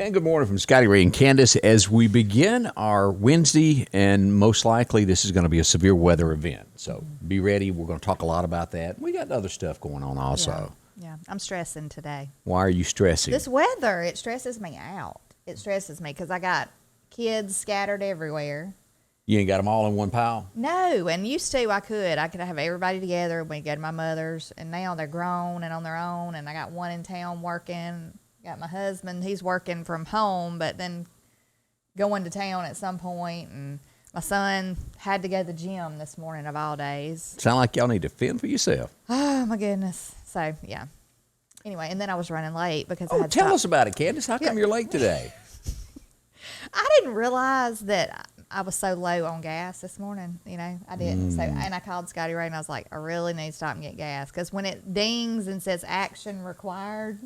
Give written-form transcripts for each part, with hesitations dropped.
And good morning from Scotty, Ray, and Candace as we begin our Wednesday, and most likely this is going to be a severe weather event. So be ready. We're going to talk a lot about that. We got other stuff going on also. Yeah, I'm stressing today. Why are you stressing? This weather, it stresses me out. It stresses me because I got kids scattered everywhere. You ain't got them all in one pile? No, and used to I could have everybody together when we go to my mother's, and now they're grown and on their own, and I got one in town working. Got my husband, he's working from home, but then going to town at some point, and my son had to go to the gym this morning of all days. Sound like y'all need to fend for yourself. Oh, my goodness. So, yeah. Anyway, and then I was running late because I had tell us about it, Candace. How come you're late today? I didn't realize that I was so low on gas this morning. I didn't. So, and I called Scotty Ray, and I was like, I really need to stop and get gas, because when it dings and says action required,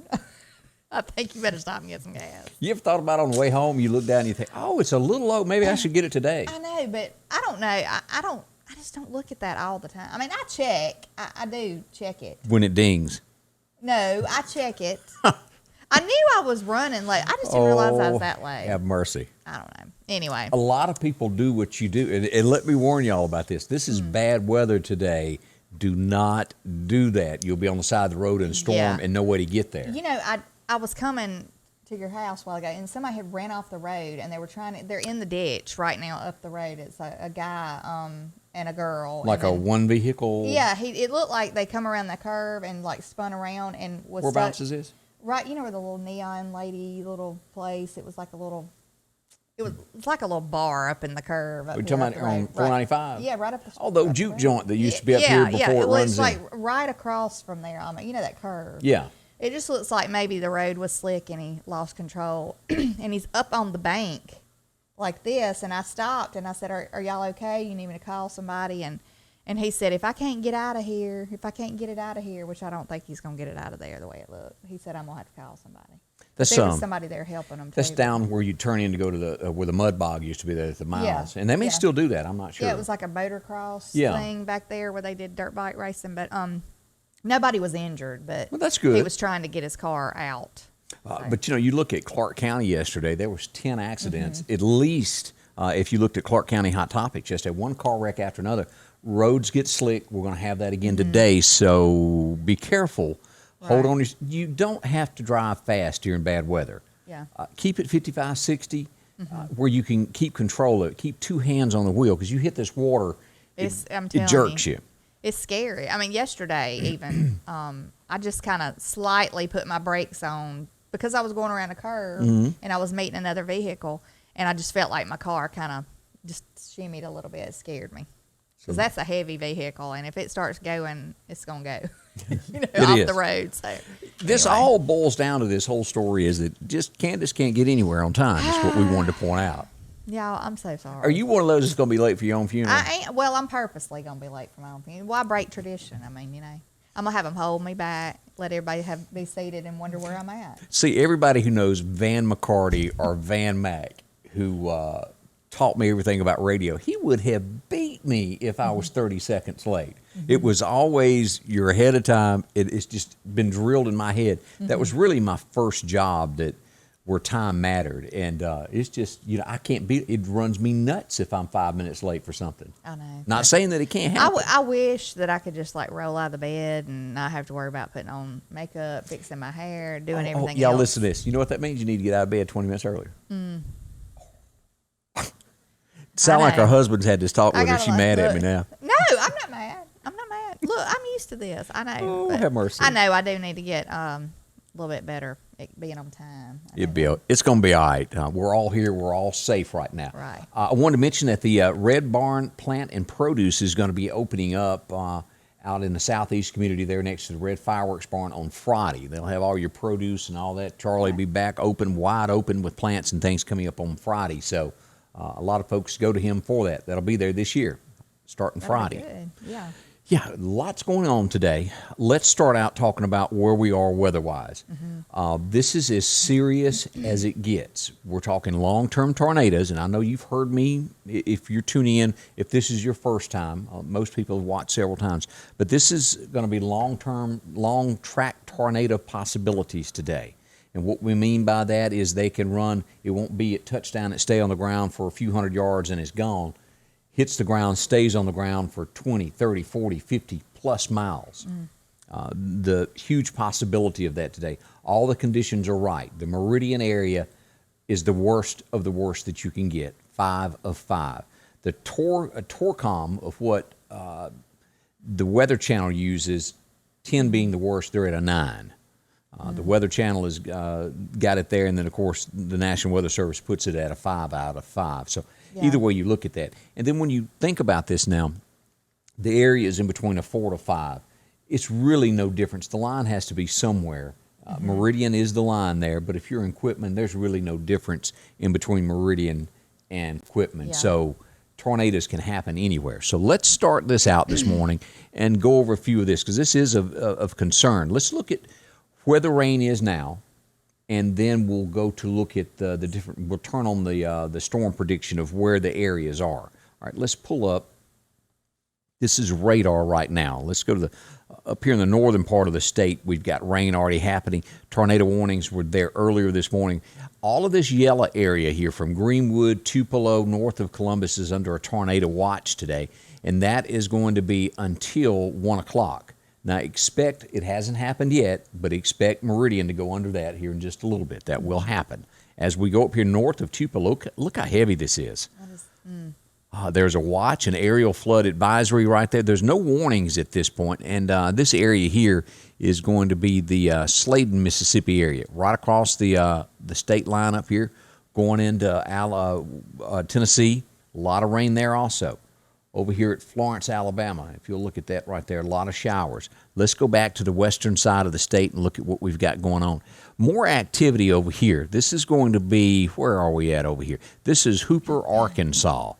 I think you better stop and get some gas. You ever thought about on the way home, you look down and you think, oh, it's a little low. Maybe I should get it today. I know, but I don't know. I just don't look at that all the time. I mean, I check. I do check it. When it dings. No, I check it. I knew I was running late. I just didn't realize I was that late. Have mercy. I don't know. Anyway. A lot of people do what you do. And let me warn y'all about this. This is bad weather today. Do not do that. You'll be on the side of the road in a storm and no way to get there. I was coming to your house a while ago, and somebody had ran off the road, and they're in the ditch right now up the road. It's a guy and a girl. Like one vehicle? Yeah, it looked like they come around the curve and like spun around and was Whereabouts is this? Right, where the little neon lady little place, it was like a little bar up in the curve. We're talking about on 495? Yeah, right up the street. Oh, the juke joint that used to be up here before it runs it's like right across from there. That curve. Yeah. It just looks like maybe the road was slick and he lost control. And he's up on the bank like this. And I stopped and I said, are y'all okay? You need me to call somebody? And he said, if I can't get it out of here, which I don't think he's going to get it out of there the way it looked. He said, I'm going to have to call somebody. There was somebody there helping him. That's down where you turn in to go to where the mud bog used to be there at the miles. Yeah. And they may still do that. I'm not sure. Yeah, it was like a motocross thing back there where they did dirt bike racing. But nobody was injured, but that's good. He was trying to get his car out. But, you look at Clark County yesterday, there was 10 accidents. At least, if you looked at Clark County Hot Topics, just had one car wreck after another. Roads get slick. We're going to have that again today, so be careful. Right. Hold on. You don't have to drive fast during bad weather. Yeah. Keep it 55, 60, where you can keep control of it. Keep two hands on the wheel, because you hit this water, it jerks you. It's scary. I mean, yesterday even, I just kind of slightly put my brakes on because I was going around a curve and I was meeting another vehicle, and I just felt like my car kind of just shimmied a little bit. It scared me. Because that's a heavy vehicle, and if it starts going, it's going to go off the road. So this all boils down to this whole story is that just Candace can't get anywhere on time. That's what we wanted to point out. Yeah, I'm so sorry. Are you one of those that's going to be late for your own funeral? I ain't. Well, I'm purposely going to be late for my own funeral. Why break tradition? I mean, I'm going to have them hold me back, let everybody be seated and wonder where I'm at. See, everybody who knows Van McCarty or Van Mac, who taught me everything about radio, he would have beat me if I was 30 seconds late. It was always, you're ahead of time. It's just been drilled in my head. That was really my first job where time mattered. And it's just, I can't beat it. It runs me nuts if I'm 5 minutes late for something. I know. Not saying that it can't happen. I wish that I could just roll out of the bed and not have to worry about putting on makeup, fixing my hair, doing everything y'all else. Listen to this. You know what that means? You need to get out of bed 20 minutes earlier. Sound like her husband's had this talk with her. She's mad at me now. No, I'm not mad. Look, I'm used to this. I know. Oh, have mercy. I know I do need to get a little bit better at being on time. It's going to be all right. We're all here. We're all safe right now. Right. I wanted to mention that the Red Barn Plant and Produce is going to be opening up out in the southeast community there next to the Red Fireworks Barn on Friday. They'll have all your produce and all that. Charlie will be back wide open with plants and things coming up on Friday. So a lot of folks go to him for that. That'll be there this year, starting Friday. Good. Yeah. Yeah, lots going on today. Let's start out talking about where we are weather-wise. This is as serious as it gets. We're talking long-term tornadoes, and I know you've heard me, if you're tuning in, if this is your first time. Most people have watched several times. But this is going to be long-term, long-track tornado possibilities today. And what we mean by that is they can run, it won't be at touchdown and stay on the ground for a few hundred yards and it's gone. Hits the ground, stays on the ground for 20, 30, 40, 50 plus miles. The huge possibility of that today. All the conditions are right. The Meridian area is the worst of the worst that you can get, 5 of 5. The Torcom of what the Weather Channel uses, 10 being the worst, they're at a 9. The Weather Channel has got it there, and then, of course, the National Weather Service puts it at a 5 out of 5. So either way you look at that. And then when you think about this now, the area is in between a 4 to 5. It's really no difference. The line has to be somewhere. Meridian is the line there, but if you're in Quitman, there's really no difference in between Meridian and Quitman. Yeah. So tornadoes can happen anywhere. So let's start this out this morning and go over a few of this, because this is of concern. Let's look at where the rain is now, and then we'll go to look at the different, we'll turn on the storm prediction of where the areas are. All right, let's pull up. This is radar right now. Let's go to up here in the northern part of the state. We've got rain already happening. Tornado warnings were there earlier this morning. All of this yellow area here from Greenwood, Tupelo, north of Columbus is under a tornado watch today, and that is going to be until 1 o'clock. Now, expect, it hasn't happened yet, but expect Meridian to go under that here in just a little bit. That will happen. As we go up here north of Tupelo, look how heavy this is. There's a watch, an aerial flood advisory right there. There's no warnings at this point, and this area here is going to be the Sladen, Mississippi area, right across the state line up here, going into Tennessee. A lot of rain there also. Over here at Florence, Alabama, if you'll look at that right there, a lot of showers. Let's go back to the western side of the state and look at what we've got going on. More activity over here. This is going to be, where are we at over here? This is Hooper, Arkansas.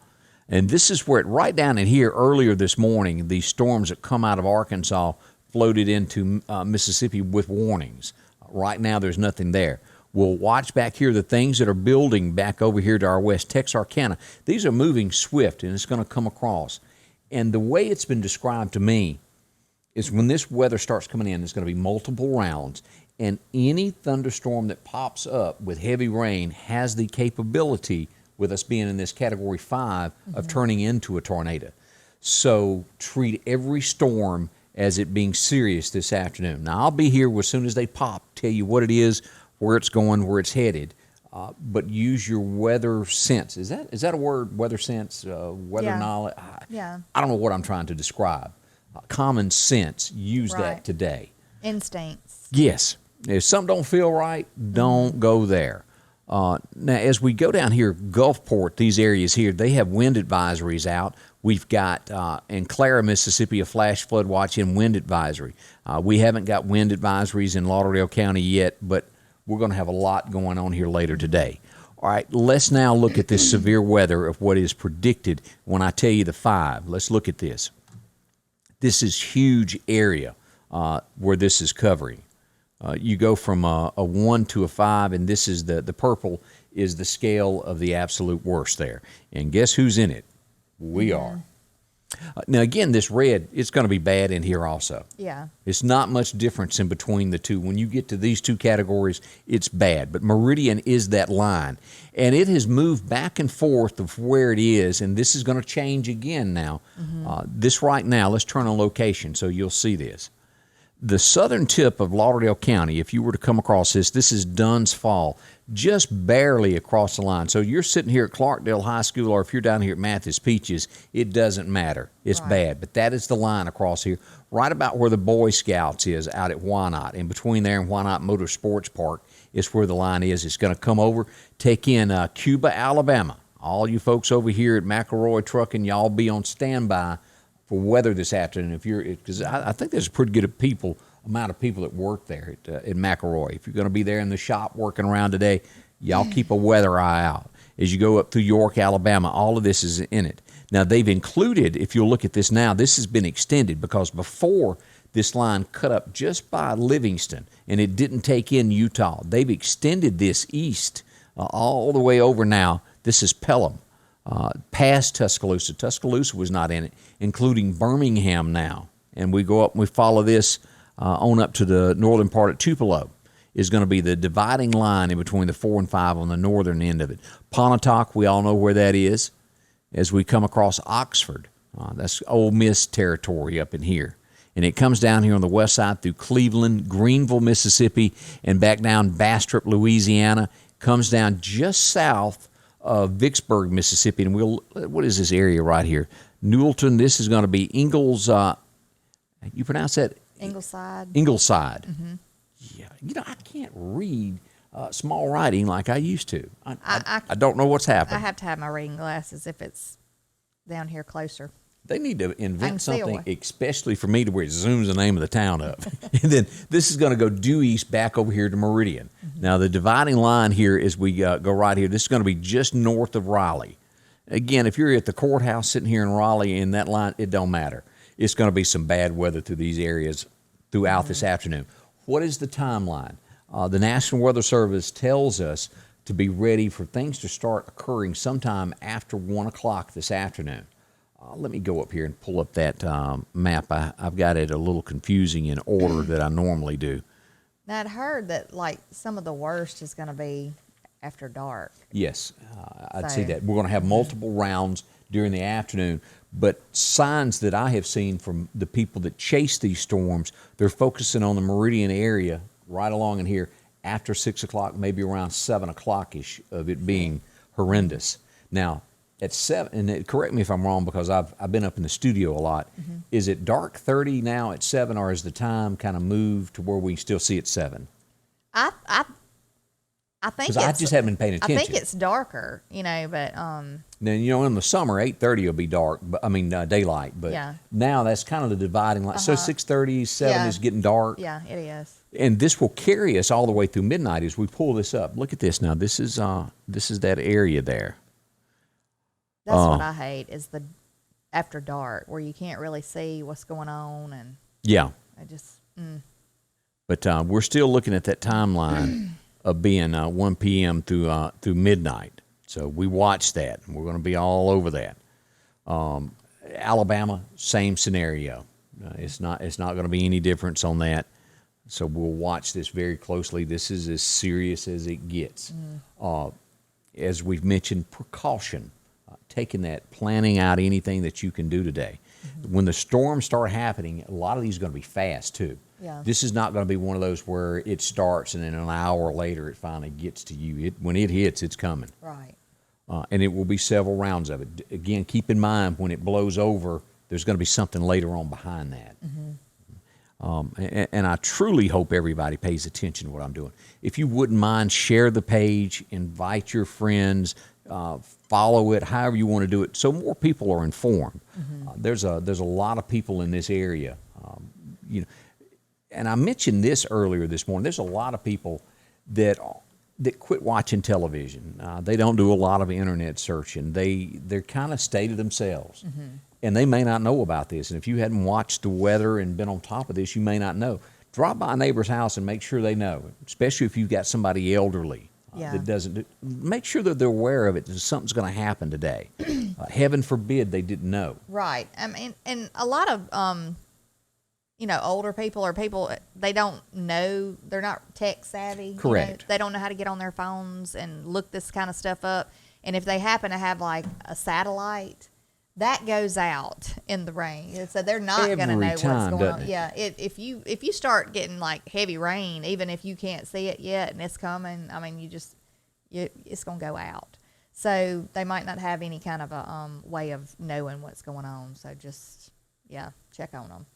And this is where, right down in here earlier this morning, these storms that come out of Arkansas floated into Mississippi with warnings. Right now, there's nothing there. We'll watch back here the things that are building back over here to our west, Texarkana. These are moving swift, and it's going to come across. And the way it's been described to me is when this weather starts coming in, it's going to be multiple rounds, and any thunderstorm that pops up with heavy rain has the capability, with us being in this Category 5, of turning into a tornado. So treat every storm as it being serious this afternoon. Now, I'll be here as soon as they pop, tell you what it is, where it's going, where it's headed, but use your weather sense. Is that a word, weather sense, weather knowledge? I don't know what I'm trying to describe. Common sense, use that today. Instincts. Yes. If something don't feel right, don't go there. Now, as we go down here, Gulfport, these areas here, they have wind advisories out. We've got, in Clara, Mississippi, a flash flood watch and wind advisory. We haven't got wind advisories in Lauderdale County yet, but we're going to have a lot going on here later today. All right, let's now look at this severe weather of what is predicted when I tell you the 5. Let's look at this. This is huge area where this is covering. You go from a 1 to a 5, and this is the purple is the scale of the absolute worst there. And guess who's in it? We are. Now, again, this red, it's going to be bad in here also. Yeah. It's not much difference in between the two. When you get to these two categories, it's bad. But Meridian is that line. And it has moved back and forth of where it is, and this is going to change again now. This right now, let's turn on location so you'll see this. The southern tip of Lauderdale County, if you were to come across this is Dunn's Fall, just barely across the line. So you're sitting here at Clarkdale High School, or if you're down here at Mathis Peaches, it doesn't matter. It's bad. But that is the line across here, right about where the Boy Scouts is out at Wynot. And between there and Wynot Motor Sports Park is where the line is. It's going to come over, take in Cuba, Alabama. All you folks over here at McElroy Trucking, y'all be on standby for weather this afternoon. Because I think there's a pretty good amount of people that work there at McElroy. If you're going to be there in the shop working around today, y'all keep a weather eye out. As you go up through York, Alabama, all of this is in it. Now, they've included, if you'll look at this now, this has been extended because before this line cut up just by Livingston, and it didn't take in Utah. They've extended this east all the way over now. This is Pelham. Past Tuscaloosa. Tuscaloosa was not in it, including Birmingham now. And we go up and we follow this on up to the northern part of Tupelo. is going to be the dividing line in between the 4 and 5 on the northern end of it. Pontotoc, we all know where that is. As we come across Oxford, that's Ole Miss territory up in here. And it comes down here on the west side through Cleveland, Greenville, Mississippi, and back down Bastrop, Louisiana. Comes down just south of Vicksburg, Mississippi. And what is this area right here? Newellton. This is going to be Ingalls. You pronounce that? Ingleside. Ingleside. Mm-hmm. Yeah. I can't read small writing like I used to. I don't know what's happening. I have to have my reading glasses if it's down here closer. They need to invent something, especially for me, to where it zooms the name of the town up. And then this is going to go due east back over here to Meridian. Mm-hmm. Now, the dividing line here is we go right here. This is going to be just north of Raleigh. Again, if you're at the courthouse sitting here in Raleigh in that line, it don't matter. It's going to be some bad weather through these areas throughout this afternoon. What is the timeline? The National Weather Service tells us to be ready for things to start occurring sometime after 1 o'clock this afternoon. Let me go up here and pull up that map. I've got it a little confusing in order that I normally do. Now, I'd heard that, like, some of the worst is going to be after dark. Yes, I'd see that. We're going to have multiple rounds during the afternoon, but signs that I have seen from the people that chase these storms, they're focusing on the Meridian area right along in here after 6 o'clock, maybe around 7 o'clock-ish of it being horrendous. Now, at 7, and correct me if I'm wrong because I've been up in the studio a lot. Mm-hmm. Is it dark 30 now at 7, or has the time kind of moved to where we still see at 7? I think because I just haven't been paying attention. I think it's darker, but then in the summer 8:30 will be dark, but daylight. But now that's kind of the dividing line. So 6:30, 7 is getting dark. Yeah, it is. And this will carry us all the way through midnight as we pull this up. Look at this now. This is that area there. That's what I hate is the after dark where you can't really see what's going on, and I just. But we're still looking at that timeline of being 1 p.m. through midnight. So we watch that, and we're going to be all over that. Alabama, same scenario. It's not going to be any difference on that. So we'll watch this very closely. This is as serious as it gets. As we've mentioned, precaution. Taking that, planning out anything that you can do today. Mm-hmm. When the storms start happening, a lot of these are going to be fast too. Yeah. This is not going to be one of those where it starts and then an hour later it finally gets to you. When it hits, it's coming. Right. And it will be several rounds of it. Again, keep in mind when it blows over, there's going to be something later on behind that. Mm-hmm. And I truly hope everybody pays attention to what I'm doing. If you wouldn't mind, share the page, invite your friends, follow it, however you want to do it, so more people are informed. Mm-hmm. There's a lot of people in this area, and I mentioned this earlier this morning. There's a lot of people that quit watching television. They don't do a lot of internet searching. They're kind of stay to themselves, and they may not know about this. And if you hadn't watched the weather and been on top of this, you may not know. Drop by a neighbor's house and make sure they know, especially if you've got somebody elderly. That doesn't make sure that they're aware of it. That something's going to happen today. Heaven forbid they didn't know. Right. I mean, and a lot of older people or people, they don't know. They're not tech savvy. Correct. They don't know how to get on their phones and look this kind of stuff up. And if they happen to have like a satellite, that goes out in the rain, so they're not going to know what's going on. Yeah, if you start getting like heavy rain, even if you can't see it yet and it's coming, I mean, it's going to go out. So they might not have any kind of a way of knowing what's going on. So just check on them.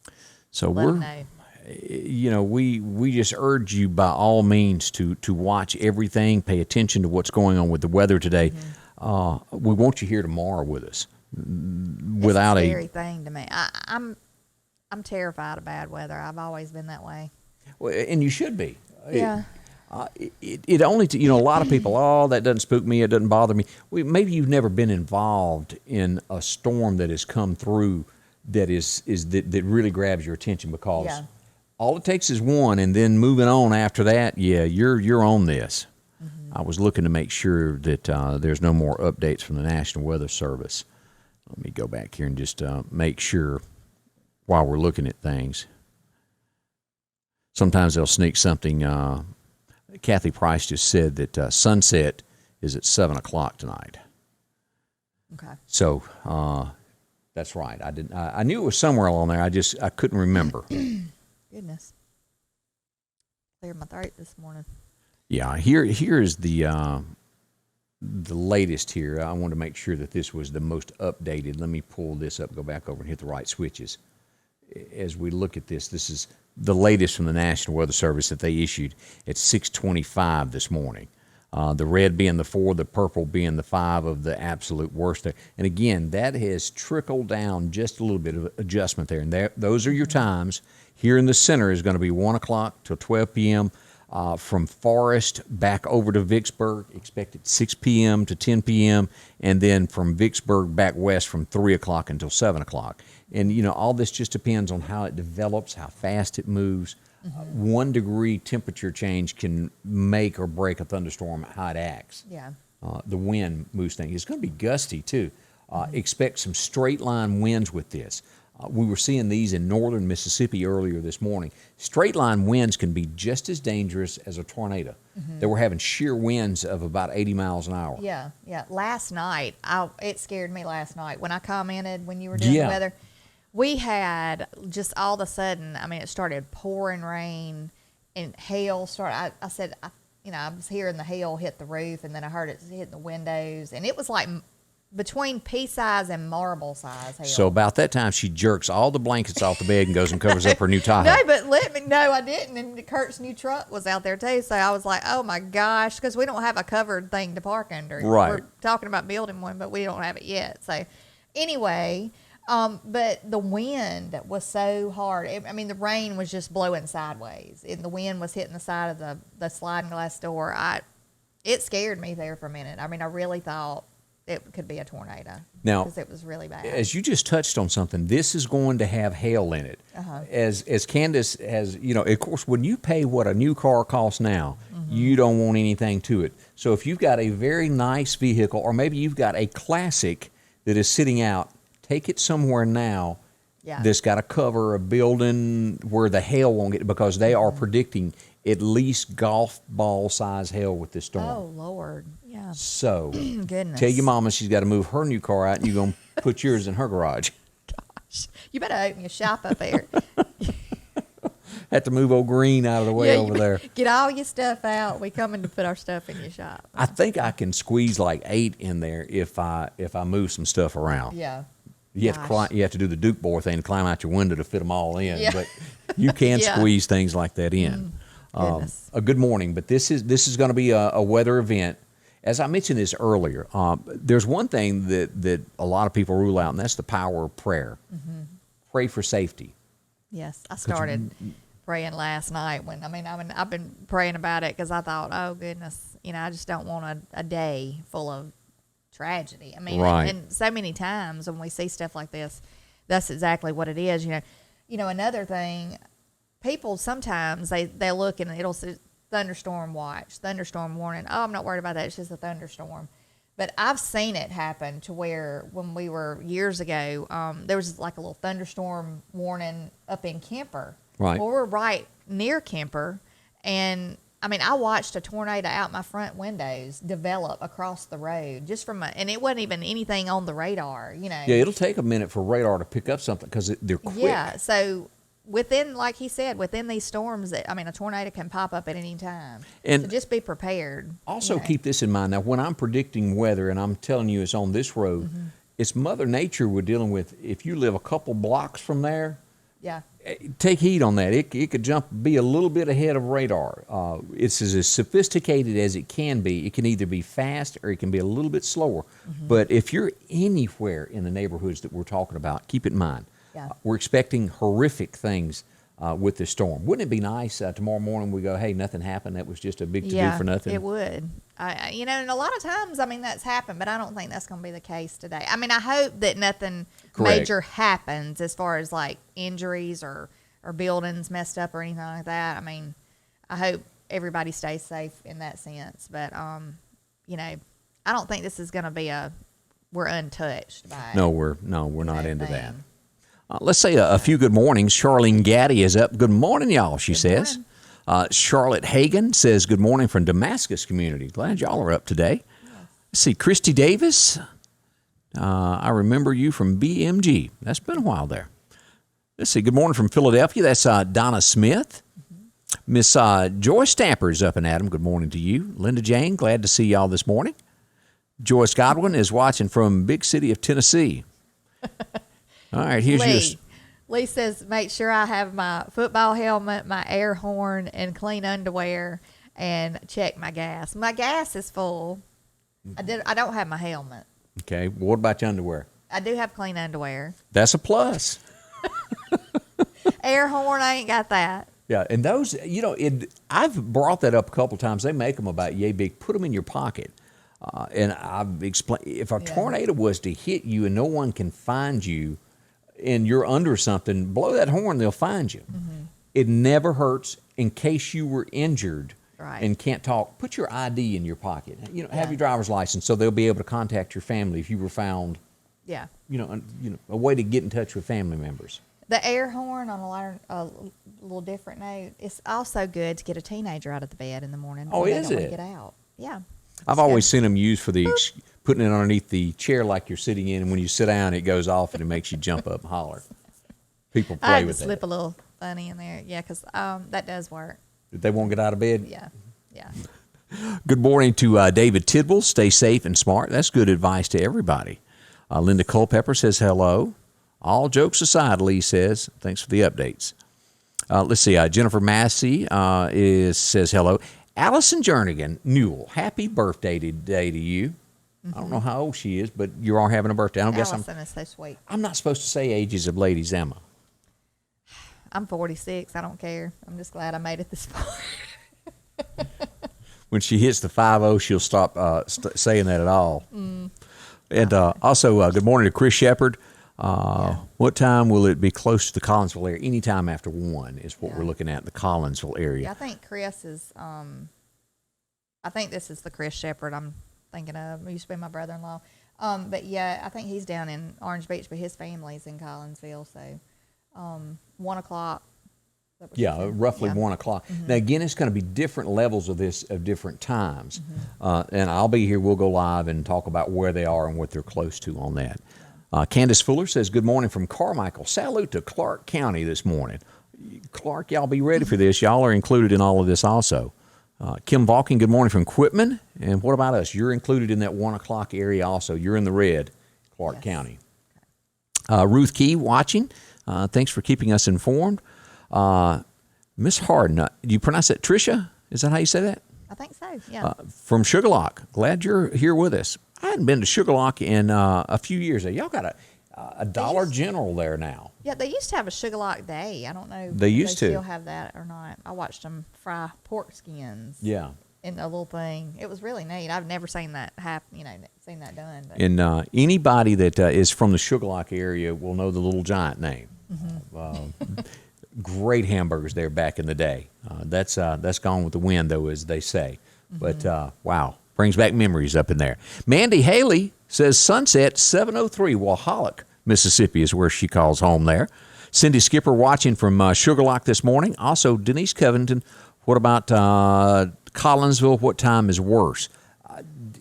So let them know. We just urge you by all means to watch everything, pay attention to what's going on with the weather today. Mm-hmm. We want you here tomorrow with us. Without it's a scary thing to me. I'm terrified of bad weather. I've always been that way. Well, and you should be. Yeah. It only a lot of people. That doesn't spook me. It doesn't bother me. Maybe you've never been involved in a storm that has come through that that really grabs your attention because all it takes is one, and then moving on after that. Yeah, you're on this. Mm-hmm. I was looking to make sure that there's no more updates from the National Weather Service. Let me go back here and just make sure while we're looking at things. Sometimes they'll sneak something. Kathy Price just said that sunset is at 7 o'clock tonight. Okay. So that's right. I knew it was somewhere along there. I couldn't remember. Goodness. Cleared my throat this morning. Yeah. Here is the latest here. I want to make sure that this was the most updated. Let me pull this up, go back over and hit the right switches. As we look at this, this is the latest from the National Weather Service that they issued at 6:25 this morning. The red being the 4, the purple being the 5 of the absolute worst there. And again, that has trickled down just a little bit of adjustment there. And those are your times. Here in the center is going to be 1 o'clock till 12 p.m. From Forest back over to Vicksburg, expected 6 p.m. to 10 p.m. And then from Vicksburg back west from 3 o'clock until 7 o'clock. And, all this just depends on how it develops, how fast it moves. 1 degree temperature change can make or break a thunderstorm, how it acts. Yeah. The wind moves things. It's going to be gusty, too. Expect some straight line winds with this. We were seeing these in northern Mississippi earlier this morning. Straight line winds can be just as dangerous as a tornado. They were having sheer winds of about 80 miles an hour. Yeah. Last night, it scared me last night when I commented when you were doing the weather. We had just all of a sudden, it started pouring rain and hail started. I said, I was hearing the hail hit the roof, and then I heard it hitting the windows, and it was like between pea-size and marble-size hail. So about that time, she jerks all the blankets off the bed and goes and covers up her new Tahoe. No, I didn't. And Kurt's new truck was out there, too. So I was like, oh, my gosh, because we don't have a covered thing to park under. Right. We're talking about building one, but we don't have it yet. So anyway, but the wind was so hard. The rain was just blowing sideways, and the wind was hitting the side of the sliding glass door. It scared me there for a minute. I really thought it could be a tornado. Now, because it was really bad. As you just touched on something, this is going to have hail in it. As Candace has, of course, when you pay what a new car costs now, you don't want anything to it. So if you've got a very nice vehicle, or maybe you've got a classic that is sitting out, take it somewhere now that's got to cover a building where the hail won't get, because they are predicting at least golf ball size hail with this storm. Oh, Lord. Yeah. So Goodness. tell your mama she's got to move her new car out, and you're going to put yours in her garage. Gosh. You better open your shop up there. Have to move old Green out of the way over there. Get all your stuff out. We coming to put our stuff in your shop. I think I can squeeze like 8 in there if I move some stuff around. Yeah. You have to do the Duke boy thing, climb out your window to fit them all in. Yeah. But you can squeeze things like that in. A good morning, but this is going to be a weather event. As I mentioned this earlier, there's one thing that a lot of people rule out, and that's the power of prayer. Pray for safety. Yes, I started praying last night. I've been praying about it because I thought, oh goodness, I just don't want a day full of tragedy. Right. And so many times when we see stuff like this, that's exactly what it is. Another thing, people sometimes they look and it'll say thunderstorm watch, thunderstorm warning. Oh, I'm not worried about that. It's just a thunderstorm. But I've seen it happen to where when we were years ago, there was like a little thunderstorm warning up in Kemper. Right. Well, we're right near Kemper, and I watched a tornado out my front windows develop across the road just and it wasn't even anything on the radar, Yeah, it'll take a minute for radar to pick up something because they're quick. Yeah, so within, like he said, within these storms, a tornado can pop up at any time. And so just be prepared. Also keep this in mind. Now, when I'm predicting weather and I'm telling you it's on this road, it's Mother Nature we're dealing with. If you live a couple blocks from there, take heed on that. It could be a little bit ahead of radar. It's as sophisticated as it can be. It can either be fast or it can be a little bit slower. But if you're anywhere in the neighborhoods that we're talking about, keep it in mind. We're expecting horrific things with this storm. Wouldn't it be nice tomorrow morning we go, hey, nothing happened. That was just a big to-do for nothing. It would. And a lot of times, that's happened, but I don't think that's going to be the case today. I hope that nothing major happens as far as like injuries or buildings messed up or anything like that. I hope everybody stays safe in that sense. But, I don't think this is going to be we're untouched by it. No, we're not into that. Let's say a few good mornings. Charlene Gaddy is up. Good morning, y'all, she says. Charlotte Hagan says, good morning from Damascus community. Glad y'all are up today. Let's see, Christy Davis. I remember you from BMG. That's been a while there. Let's see, good morning from Philadelphia. That's Donna Smith. Miss Joy Stamper is up and Adam. Good morning to you. Linda Jane, glad to see y'all this morning. Joyce Godwin is watching from big city of Tennessee. All right, here's yours. Lee says, make sure I have my football helmet, my air horn, and clean underwear, and check my gas. My gas is full. I don't have my helmet. Okay, what about your underwear? I do have clean underwear. That's a plus. Air horn, I ain't got that. Yeah, and those, I've brought that up a couple times. They make them about yay big. Put them in your pocket. And I've explained, if a tornado was to hit you and no one can find you and you're under something, blow that horn, they'll find you. Mm-hmm. It never hurts. In case you were injured and can't talk, put your ID in your pocket. Have your driver's license so they'll be able to contact your family if you were found. Yeah. A way to get in touch with family members. The air horn, on a little different note, it's also good to get a teenager out of the bed in the morning. Oh, is they don't it? Want to get out. Yeah. I've always seen them used for putting it underneath the chair like you're sitting in, and when you sit down, it goes off and it makes you jump up and holler. People play with it. I slip a little funny in there, because that does work. They won't get out of bed? Yeah. Good morning to David Tidwell. Stay safe and smart. That's good advice to everybody. Linda Culpepper says hello. All jokes aside, Lee says, thanks for the updates. Let's see, Jennifer Massey says hello. Allison Jernigan Newell, happy birthday today to you. Mm-hmm. I don't know how old she is, but you are having a birthday. Allison is so sweet. I'm not supposed to say ages of ladies, am I? I'm 46. I don't care. I'm just glad I made it this far. When she hits the 50, she'll stop saying that at all. Mm. And also, good morning to Chris Shepard. What time will it be close to the Collinsville area? Anytime after 1 is what we're looking at, the Collinsville area. Yeah, I think Chris is, I think this is the Chris Shepard I'm thinking of. He used to be my brother-in-law. But yeah, I think he's down in Orange Beach, but his family's in Collinsville. So 1 o'clock. Yeah, roughly 1 o'clock. Mm-hmm. Now, again, it's going to be different levels of this at different times. Mm-hmm. And I'll be here. We'll go live and talk about where they are and what they're close to on that. Candace Fuller says, good morning from Carmichael. Salute to Clark County this morning. Clark, y'all be ready for this. Y'all are included in all of this also. Kim Valking, good morning from Quitman. And what about us? You're included in that 1 o'clock area also. You're in the red, Clark County. Ruth Key watching. Thanks for keeping us informed. Miss Harden, do you pronounce that Tricia? Is that how you say that? I think so, yeah. From Sugarlock. Glad you're here with us. I hadn't been to Sugarlock in a few years. Y'all got a Dollar General there now. Yeah, they used to have a Sugarlock Day. I don't know if they still have that or not. I watched them fry pork skins. Yeah. In a little thing. It was really neat. I've never seen that happen, seen that done. But. And anybody that is from the Sugarlock area will know the Little Giant name. Mm-hmm. Great hamburgers there back in the day. That's gone with the wind, though, as they say. Mm-hmm. But, wow. Brings back memories up in there. Mandy Haley says Sunset 703 Walhalla, Mississippi is where she calls home there. Cindy Skipper watching from Sugarlock this morning. Also, Denise Covington, what about Collinsville? What time is worse?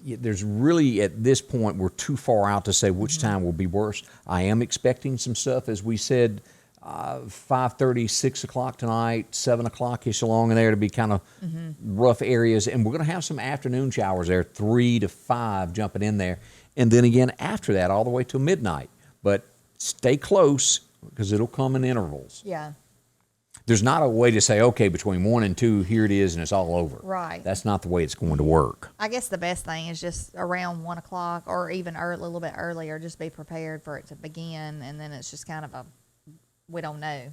There's really, at this point, we're too far out to say which time will be worse. I am expecting some stuff, as we said, 5:30, 6 o'clock tonight, 7 o'clock-ish along in there to be kind of rough areas. And we're going to have some afternoon showers there, 3 to 5 jumping in there. And then again after that, all the way till midnight. But stay close because it'll come in intervals. Yeah. There's not a way to say, okay, between 1 and 2, here it is, and it's all over. Right. That's not the way it's going to work. I guess the best thing is just around 1 o'clock or even a little bit earlier, just be prepared for it to begin. And then it's just kind of we don't know.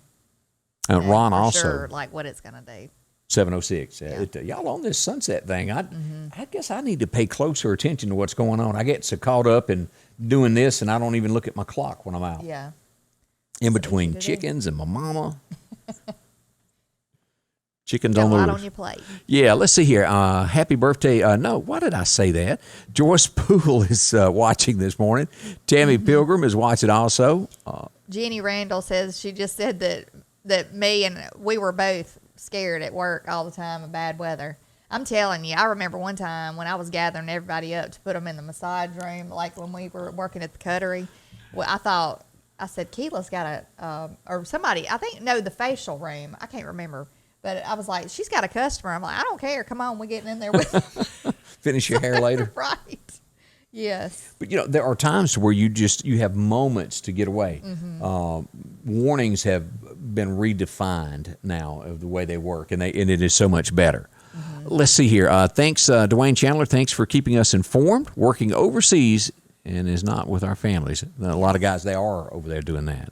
And Ron for also. Sure, like what it's going to do. 706. Y'all on this sunset thing, I guess I need to pay closer attention to what's going on. I get so caught up in doing this, and I don't even look at my clock when I'm out. Yeah. In between chickens and my mama. Chickens on the roof. Got on your plate. Yeah, let's see here. Happy birthday. No, why did I say that? Joyce Poole is watching this morning. Tammy Pilgrim is watching also. Jenny Randall says she just said that me and we were both scared at work all the time of bad weather. I'm telling you, I remember one time when I was gathering everybody up to put them in the massage room, like when we were working at the Cuttery. Well, I said, Keela's got or somebody, the facial room. I can't remember. But I was like, she's got a customer. I'm like, I don't care. Come on, we're getting in there with Finish your hair later. Right. Yes. But, there are times where you have moments to get away. Warnings have been redefined now of the way they work, and it is so much better. Let's see here. Thanks, Dwayne Chandler. Thanks for keeping us informed, working overseas and is not with our families. A lot of guys, they are over there doing that.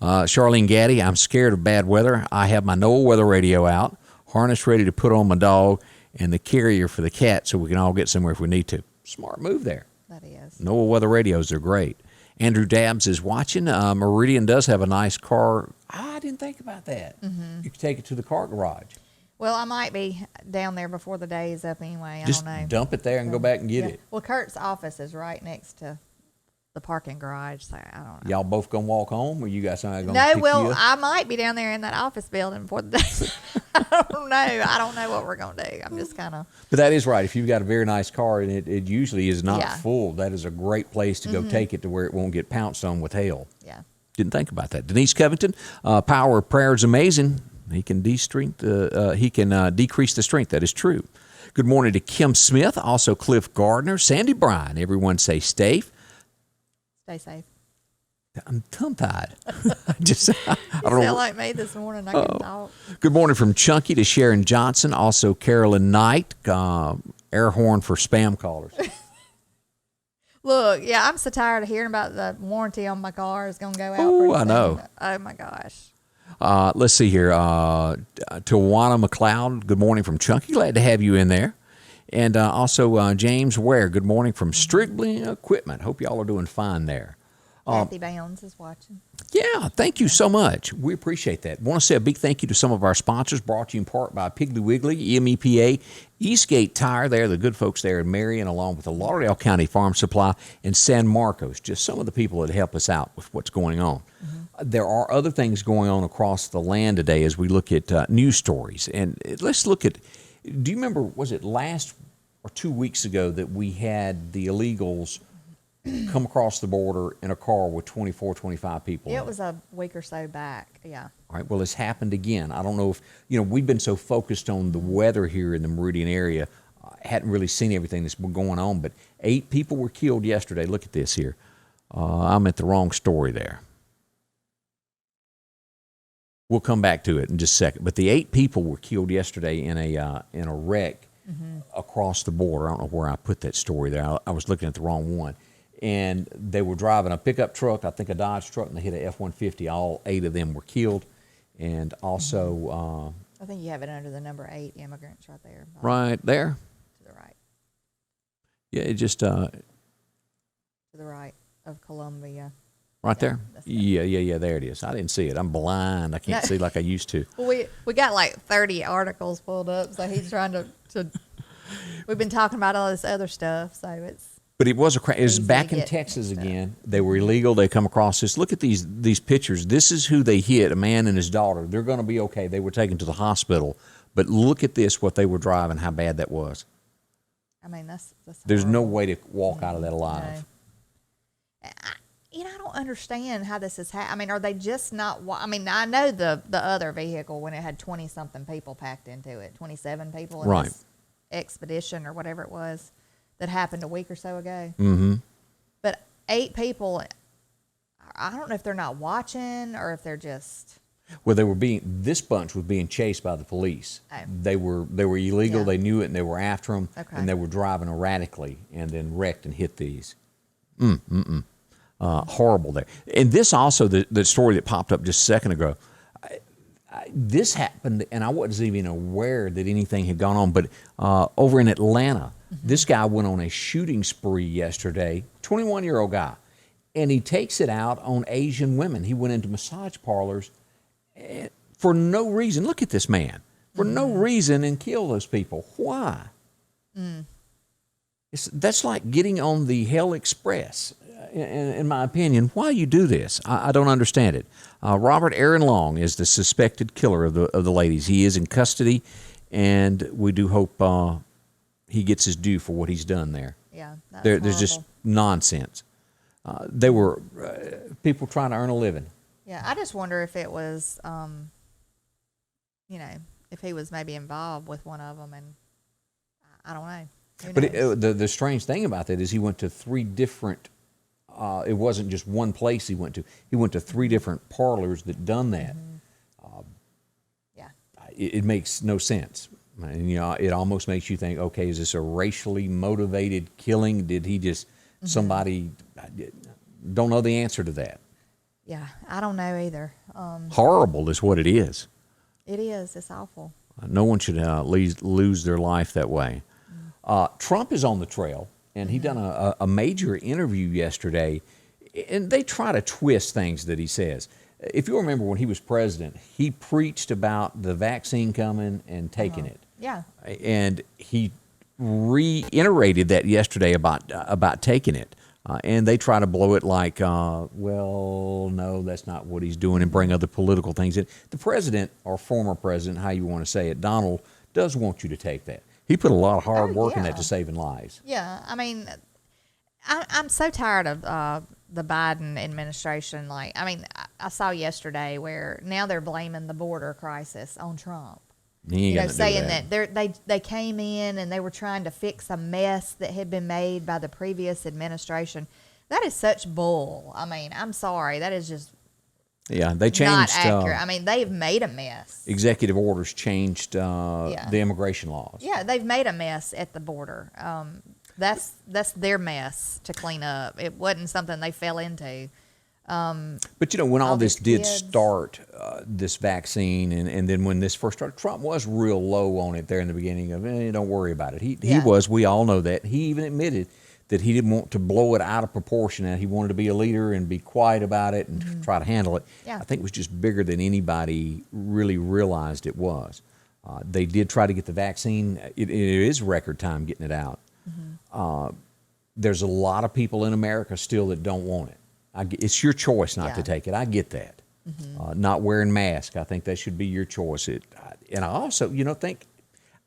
Charlene Gaddy, I'm scared of bad weather. I have my NOAA weather radio out, harness ready to put on my dog, and the carrier for the cat so we can all get somewhere if we need to. Smart move there. That is. NOAA weather radios are great. Andrew Dabbs is watching. Meridian does have a nice car. I didn't think about that. You can take it to the car garage. Well, I might be down there before the day is up anyway. Just I don't know. Dump it there and go back and get it. Well, Kurt's office is right next to the parking garage, so I don't know. Y'all both gonna walk home, or you guys going to No, pick well, you up? I might be down there in that office building before the day. I don't know what we're going to do. I'm just kind of. But that is right. If you've got a very nice car and it usually is not Yeah. full, that is a great place to go take it to where it won't get pounced on with hail. Yeah. Didn't think about that. Denise Covington, power of prayer is amazing. He can decrease the strength. That is true. Good morning to Kim Smith, also Cliff Gardner, Sandy Bryan. Everyone say safe. Stay safe. I'm tongue-tied. I You don't know. sound like me this morning. I couldn't talk. Good morning from Chunky to Sharon Johnson, also Carolyn Knight, air horn for spam callers. Look, yeah, I'm so tired of hearing about the warranty on my car is going to go out. Oh, pretty I soon. know. Oh, my gosh. Let's see here. Tawana McLeod, good morning from Chunky. Glad to have you in there. And also James Ware, good morning from Strictly Equipment. Hope y'all are doing fine there. Kathy Bounds is watching. Yeah, thank you so much. We appreciate that. Want to say a big thank you to some of our sponsors, brought to you in part by Piggly Wiggly, EMEPA, Eastgate Tire there, the good folks there in Marion, along with the Lauderdale County Farm Supply, and San Marcos, just some of the people that help us out with what's going on. There are other things going on across the land today as we look at news stories. And let's look at, do you remember, was it last or 2 weeks ago that we had the illegals come across the border in a car with 24, 25 people in It was a week or so back, yeah. All right, well, it's happened again. I don't know if, we've been so focused on the weather here in the Meridian area, hadn't really seen everything that's been going on, but 8 people were killed yesterday. Look at this here. I'm at the wrong story there. We'll come back to it in just a second. But the 8 people were killed yesterday in a wreck across the border. I don't know where I put that story there. I was looking at the wrong one. And they were driving a pickup truck, I think a Dodge truck, and they hit a F-150. All 8 of them were killed. And also... I think you have it under the number 8 immigrants right there. Right there. To the right. Yeah, it just... To the right of Columbia. right there? That's it. Yeah, there it is. I didn't see it. I'm blind. I can't see like I used to. Well, we got like 30 articles pulled up, so he's trying to we've been talking about all this other stuff, so it's... But it was it was Easy back to in get Texas mixed up. again. They were illegal. They come across this. Look at these pictures. This is who they hit, a man and his daughter. They're going to be okay. They were taken to the hospital. But look at this, what they were driving, how bad that was. I mean, that's There's no horrible. way to walk out of that alive. No. I don't understand how this is happening. I mean, are they just not... I mean, I know the other vehicle when it had 20-something people packed into it, 27 people in Right. this expedition or whatever it was that happened a week or so ago. Mm-hmm. But 8 people, I don't know if they're not watching or if they're just... Well, this bunch was being chased by the police. Oh. They were illegal. Yeah. They knew it, and they were after them, Okay. and they were driving erratically, and then wrecked and hit these. Horrible there. And this also, the story that popped up just a second ago, this happened, and I wasn't even aware that anything had gone on, but over in Atlanta, this guy went on a shooting spree yesterday, 21-year-old guy, and he takes it out on Asian women. He went into massage parlors for no reason. Look at this man. For no reason, and kill those people. Why? That's like getting on the Hell Express. in my opinion, why you do this. I don't understand it. Robert Aaron Long is the suspected killer of the ladies. He is in custody, and we do hope he gets his due for what he's done there. Yeah, There's just nonsense. They were people trying to earn a living. Yeah, I just wonder if it was, if he was maybe involved with one of them, and I don't know. But the strange thing about that is he went to 3 different. It wasn't just one place he went to. He went to 3 different parlors that done that. Yeah, it makes no sense. And, it almost makes you think, okay, is this a racially motivated killing? Did he just somebody? Don't know the answer to that. Yeah, I don't know either. Horrible is what it is. It is. It's awful. No one should lose their life that way. Trump is on the trail, and he done a major interview yesterday, and they try to twist things that he says. If you remember when he was president, he preached about the vaccine coming and taking it. Yeah. And he reiterated that yesterday about taking it. And they try to blow it like, well, no, that's not what he's doing, and bring other political things in. The president, or former president, how you want to say it, Donald, does want you to take that. He put a lot of hard work in that to saving lives. Yeah, I mean, I'm so tired of the Biden administration. I saw yesterday where now they're blaming the border crisis on Trump. Saying that they came in and they were trying to fix a mess that had been made by the previous administration. That is such bull. I mean, I'm sorry. That is just they changed. Not accurate. I mean, they've made a mess. Executive orders changed the immigration laws. Yeah, they've made a mess at the border. That's their mess to clean up. It wasn't something they fell into. But when all this did start, this vaccine, and then when this first started, Trump was real low on it there in the beginning of, don't worry about it. He was, we all know that. He even admitted that he didn't want to blow it out of proportion, and he wanted to be a leader and be quiet about it and try to handle it. Yeah. I think it was just bigger than anybody really realized it was. They did try to get the vaccine. It is record time getting it out. There's a lot of people in America still that don't want it. It's your choice not to take it. I get that. Not wearing masks, I think that should be your choice. And I also, think,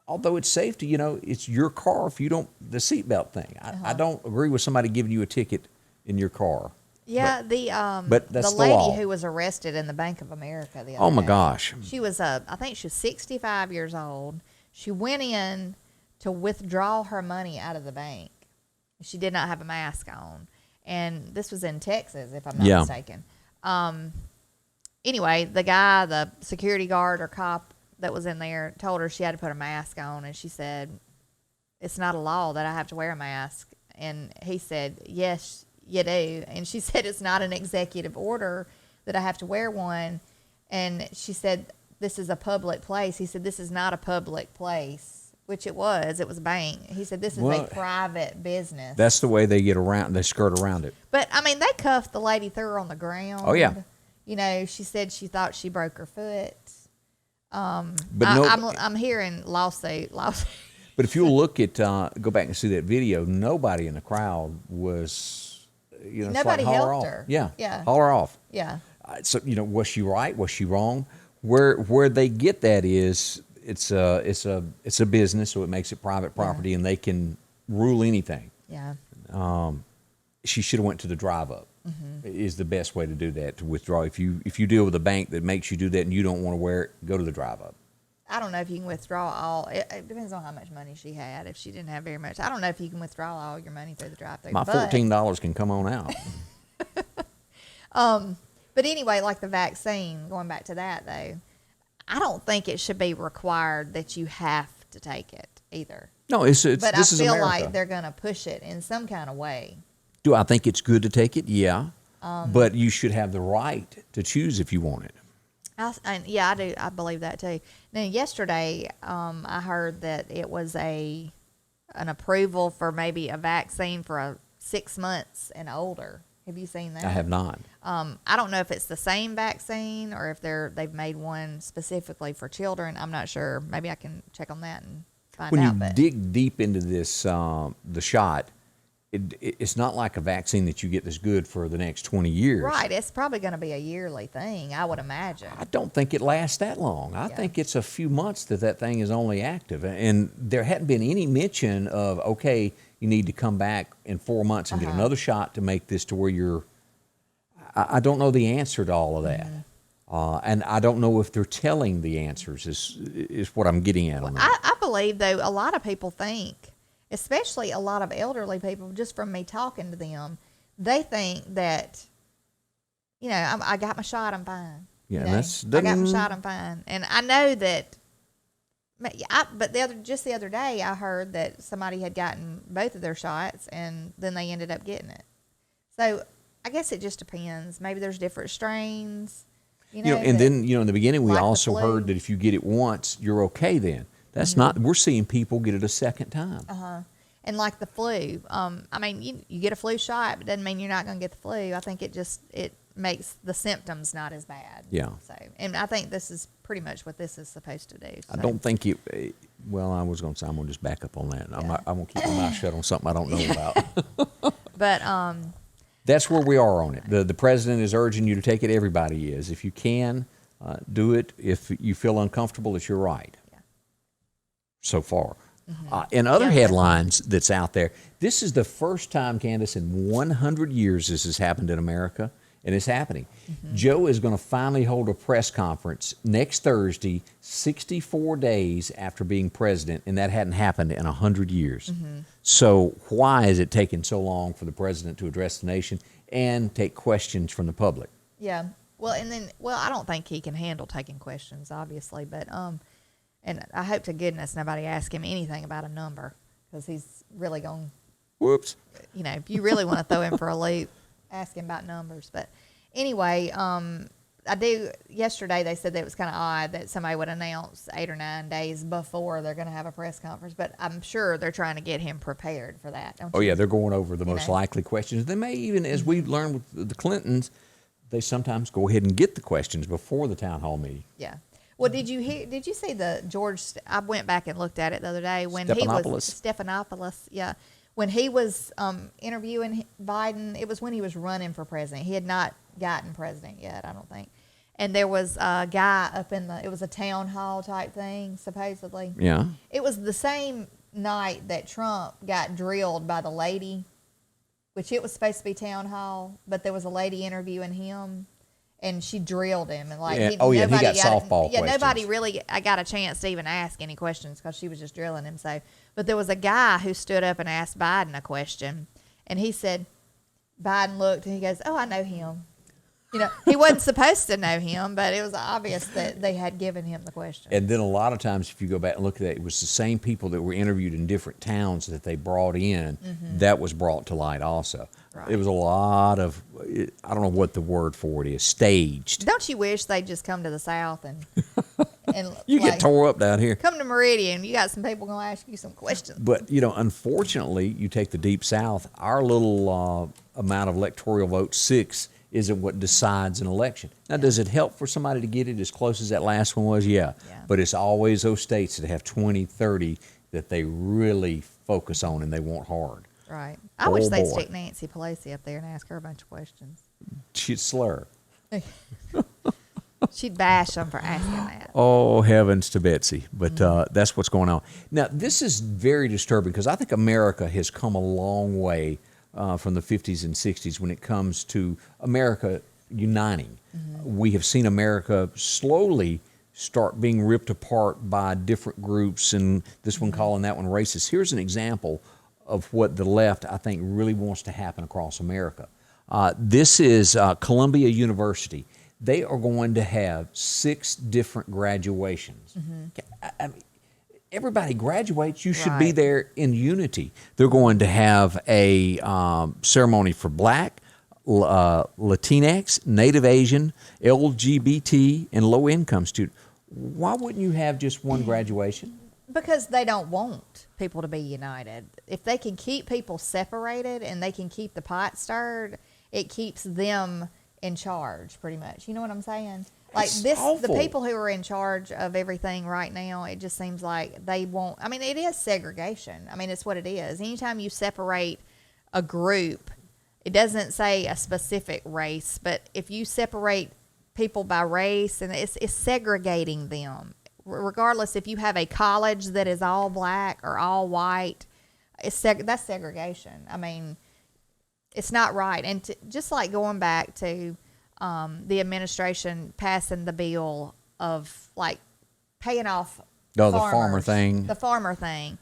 although it's safety, it's your car if you don't, the seatbelt thing. I don't agree with somebody giving you a ticket in your car. Yeah, but that's the lady law. who was arrested in the Bank of America the other Oh my day, gosh. She was I think she was 65 years old. She went in to withdraw her money out of the bank. She did not have a mask on. And this was in Texas, if I'm not mistaken. Anyway, the security guard or cop that was in there told her she had to put a mask on, and she said, "It's not a law that I have to wear a mask." And he said, "Yes, you do." And she said, "It's not an executive order that I have to wear one." And she said, "This is a public place." He said, "This is not a public place." Which it was. It was a bank. He said, "This is a private business." That's the way they get around. They skirt around it. But, I mean, they cuffed the lady, threw her on the ground. Oh, yeah. She said she thought she broke her foot. But I'm hearing lawsuit. But if you'll look at, go back and see that video, nobody in the crowd was, nobody helped her. Yeah. Holler off. Yeah. So, was she right? Was she wrong? Where they get that is, it's a business, so it makes it private property, and they can rule anything. Yeah. She should have went to the drive up. Is the best way to do that, to withdraw. If you deal with a bank that makes you do that and you don't want to wear it, go to the drive up. I don't know if you can withdraw all. It depends on how much money she had. If she didn't have very much, I don't know if you can withdraw all your money through the drive-thru. My $14 can come on out. But anyway, like the vaccine, going back to that though, I don't think it should be required that you have to take it either. No, but this is I feel America. like they're going to push it in some kind of way. Do I think it's good to take it? Yeah. But you should have the right to choose if you want it. I do. I believe that too. Now, yesterday, I heard that it was an approval for maybe a vaccine for 6 months and older. Have you seen that? I have not. I don't know if it's the same vaccine or if they've made one specifically for children. I'm not sure. Maybe I can check on that and find out. When you dig deep into this, the shot, it's not like a vaccine that you get that's good for the next 20 years. Right. It's probably going to be a yearly thing, I would imagine. I don't think it lasts that long. I think it's a few months that thing is only active. And there hadn't been any mention of, okay, you need to come back in 4 months and get another shot to make this to where you're. I don't know the answer to all of that. And I don't know if they're telling the answers is what I'm getting at on that. I believe, though, a lot of people think, especially a lot of elderly people, just from me talking to them, they think that, I got my shot, I'm fine. Yeah, I got my shot, I'm fine. And I know that, but the other day, I heard that somebody had gotten both of their shots, and then they ended up getting it. So I guess it just depends. Maybe there's different strains. And then, in the beginning, we also flu. heard that if you get it once, you're okay then. That's not, we're seeing people get it a second time. And like the flu, you get a flu shot, but it doesn't mean you're not going to get the flu. I think it makes the symptoms not as bad. Yeah. So, and I think this is pretty much what this is supposed to do. So. I don't think well, I was going to say, I'm going to just back up on that. Yeah. I'm going to keep my mouth shut on something I don't know about. But, that's where we are on it. The president is urging you to take it. Everybody is. If you can, do it. If you feel uncomfortable, it's your right. Yeah. So far. In other headlines that's out there, this is the first time, Candace, in 100 years this has happened in America, and it's happening. Joe is going to finally hold a press conference next Thursday, 64 days after being president, and that hadn't happened in 100 years. So why is it taking so long for the president to address the nation and take questions from the public? Yeah. Well, I don't think he can handle taking questions, obviously, but and I hope to goodness nobody asks him anything about a number, because he's really going. Whoops. If you really want to throw him for a loop, ask him about numbers. But anyway, yesterday they said that it was kind of odd that somebody would announce 8 or 9 days before they're going to have a press conference, but I'm sure they're trying to get him prepared for that. Don't you? Yeah, they're going over the most likely questions. They may even, as we learned with the Clintons, they sometimes go ahead and get the questions before the town hall meeting. Yeah. Well, did you see the George? I went back and looked at it the other day when Stephanopoulos. Yeah, when he was interviewing Biden. It was when he was running for president. He had not gotten president yet, I don't think. And there was a guy up it was a town hall type thing, supposedly. Yeah. It was the same night that Trump got drilled by the lady, which it was supposed to be town hall, but there was a lady interviewing him. And she drilled him, and he got softball questions. Yeah, nobody really got a chance to even ask any questions because she was just drilling him. So, but there was a guy who stood up and asked Biden a question, and he said, Biden looked and he goes, "Oh, I know him." He wasn't supposed to know him, but it was obvious that they had given him the question. And then a lot of times, if you go back and look at that, it was the same people that were interviewed in different towns that they brought in that was brought to light also. Right. It was a lot of, I don't know what the word for it is, staged. Don't you wish they'd just come to the South and you get tore up down here. Come to Meridian. You got some people going to ask you some questions. But, unfortunately, you take the Deep South, our little amount of electoral votes, 6, isn't what decides an election. Now, does it help for somebody to get it as close as that last one was? Yeah. But it's always those states that have 20, 30 that they really focus on and they want hard. Right. I wish they'd stick Nancy Pelosi up there and ask her a bunch of questions. She'd slur. She'd bash them for asking that. Oh, heavens to Betsy. But that's what's going on. Now, this is very disturbing because I think America has come a long way from the 50s and 60s when it comes to America uniting. We have seen America slowly start being ripped apart by different groups, and this one calling that one racist. Here's an example of what the left, I think, really wants to happen across America. This is Columbia University. They are going to have 6 different graduations. I mean, everybody graduates. You should be there in unity. They're going to have a ceremony for Black, Latinx, Native Asian, LGBT, and low-income students. Why wouldn't you have just one graduation? Because they don't want people to be united. If they can keep people separated and they can keep the pot stirred, it keeps them in charge, pretty much. You know what I'm saying? Like the people who are in charge of everything right now, it just seems like they won't. I mean, it is segregation. I mean, it's what it is. Anytime you separate a group. It doesn't say a specific race, but if you separate people by race, and it's segregating them. Regardless if you have a college that is all black or all white, that's segregation. I mean, it's not right. And just like going back to the administration passing the bill of like paying off the farmer thing. The farmer thing.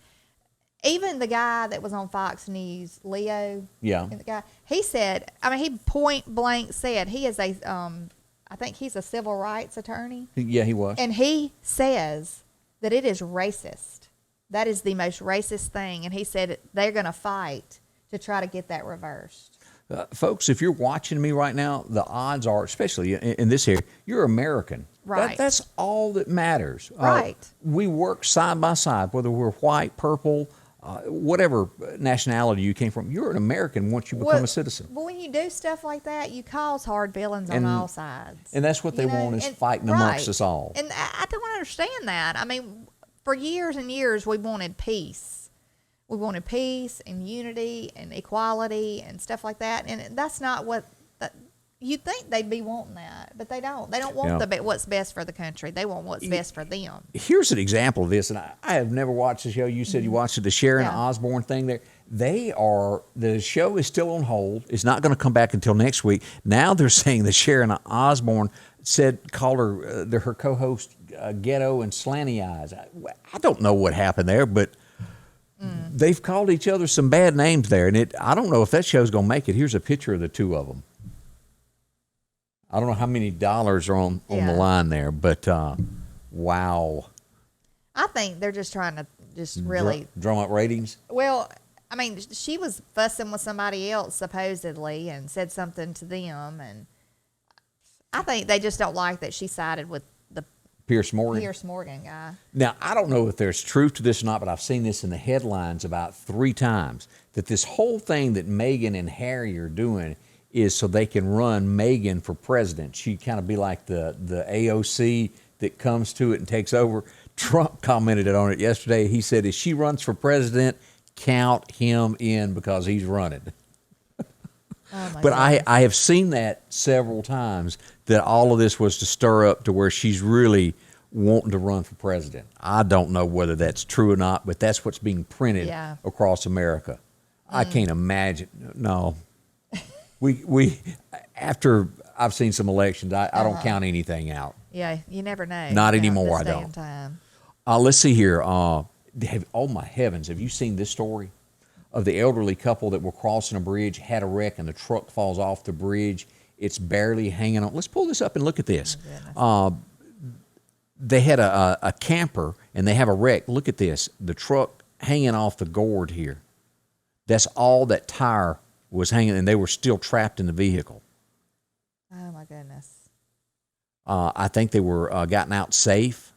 Even the guy that was on Fox News, Leo, the guy, he said, I mean, he point blank said he is a, I think he's a civil rights attorney. Yeah, he was. And he says that it is racist. That is the most racist thing. And he said they're going to fight to try to get that reversed. Folks, if you're watching me right now, the odds are, especially in this area, you're American. Right. That's all that matters. Right. We work side by side, whether we're white, purple, whatever nationality you came from. You're an American once you become a citizen. But when you do stuff like that, you cause hard feelings on all sides. And that's what they want, is fighting amongst us all. And I don't understand that. I mean, for years and years, we wanted peace. We wanted peace and unity and equality and stuff like that. And that's not what you'd think they'd be wanting that, but they don't. They don't want what's best for the country. They want what's best for them. Here's an example of this, and I have never watched the show. You said you watched the Sharon Osbourne thing there. The show is still on hold. It's not going to come back until next week. Now they're saying that Sharon Osbourne called her her co-host ghetto and slanty eyes. I don't know what happened there, but they've called each other some bad names there, and I don't know if that show's going to make it. Here's a picture of the two of them. I don't know how many dollars are on the line there, but wow. I think they're just trying to really drum up ratings. Well, I mean, she was fussing with somebody else supposedly and said something to them, and I think they just don't like that she sided with the Pierce Morgan guy. Now, I don't know if there's truth to this or not, but I've seen this in the headlines about 3 times, that this whole thing that Meghan and Harry are doing is so they can run Meghan for president. She'd kind of be like the AOC that comes to it and takes over. Trump commented on it yesterday. He said, if she runs for president, count him in because he's running. But I have seen that several times, that all of this was to stir up to where she's really wanting to run for president. I don't know whether that's true or not, but that's what's being printed across America. I can't imagine. No. We after I've seen some elections, I don't count anything out. Yeah, you never know. Not anymore, I don't. Let's see here. Oh, my heavens, have you seen this story of the elderly couple that were crossing a bridge, had a wreck, and the truck falls off the bridge? It's barely hanging on. Let's pull this up and look at this. They had a camper, and they have a wreck. Look at this. The truck hanging off the gourd here. That's all that tire was hanging, and they were still trapped in the vehicle. Oh, my goodness. I think they were gotten out safe.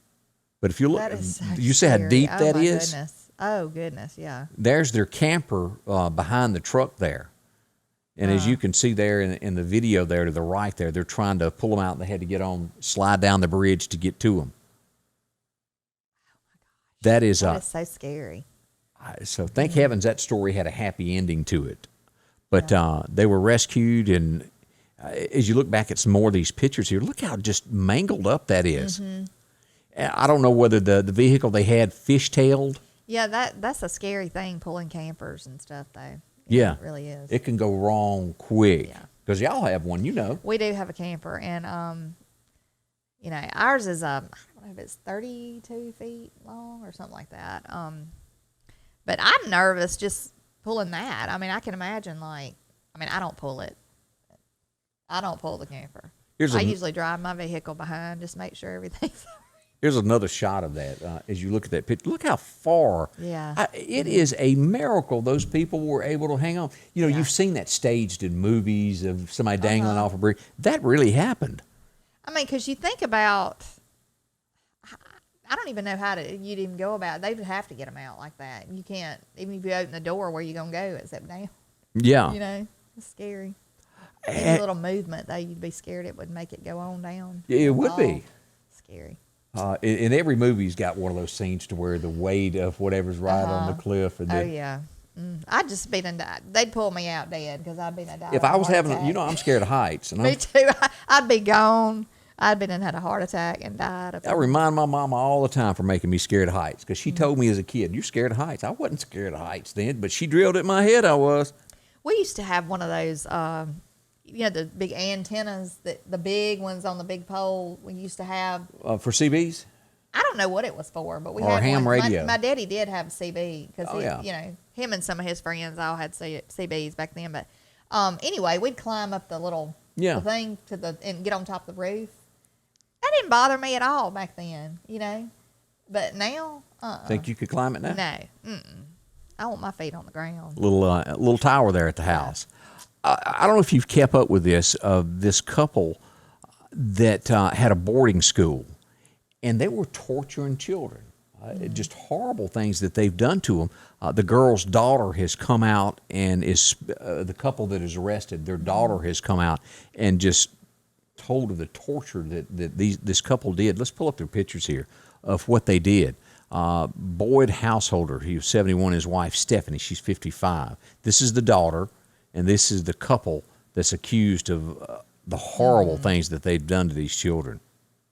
But if you look, you see how deep that is? Goodness. Oh, goodness, yeah. There's their camper behind the truck there. And as you can see there in the video there to the right there, they're trying to pull them out, and they had to slide down the bridge to get to them. Oh, my gosh. That is so scary. So thank heavens that story had a happy ending to it. But they were rescued, and as you look back at some more of these pictures here, look how just mangled up that is. Mm-hmm. I don't know whether the vehicle they had fishtailed. Yeah, that's a scary thing, pulling campers and stuff, though. Yeah. It really is. It can go wrong quick. Yeah. Because y'all have one, you know. We do have a camper, and, ours is, I don't know if it's 32 feet long or something like that. But I'm nervous just pulling that. I mean, I can imagine, I don't pull it. I don't pull the camper. I usually drive my vehicle behind, just make sure everything's Here's another shot of that. As you look at that picture, look how far. Yeah. It is a miracle those people were able to hang on. You've seen that staged in movies of somebody dangling off a bridge. That really happened. I mean, because you think about, I don't even know how you'd even go about it. They would have to get them out like that. You can't, even if you open the door, where you going to go except down? Yeah. It's scary. Any little movement, though, you'd be scared it would make it go on down. It would be. Scary. In every movie's got one of those scenes to where the weight of whatever's right on the cliff. And yeah. I'd just been in that. They'd pull me out dead because I'd been in a If I was having, attack. I'm scared of heights. And Me too. I'd be gone. I'd been and had a heart attack and died. I remind my mama all the time for making me scared of heights because she told me as a kid, "You're scared of heights." I wasn't scared of heights then, but she drilled it in my head I was. We used to have one of those, the big antennas, the big ones on the big pole. We used to have For CBs? I don't know what it was for, but we Or had ham one. radio. My daddy did have a CB because yeah. him and some of his friends all had CBs back then. But anyway, we'd climb up the little the thing and get on top of the roof. That didn't bother me at all back then, But now, Think you could climb it now? No, I want my feet on the ground. Little tower there at the house. I don't know if you've kept up with this of this couple that had a boarding school, and they were torturing children. Just horrible things that they've done to them. The girl's daughter has come out and is the couple that is arrested. Their daughter has come out and just told of the torture that this couple did. Let's pull up their pictures here of what they did. Boyd Householder, he was 71. His wife Stephanie, she's 55. This is the daughter, and this is the couple that's accused of the horrible things that they've done to these children.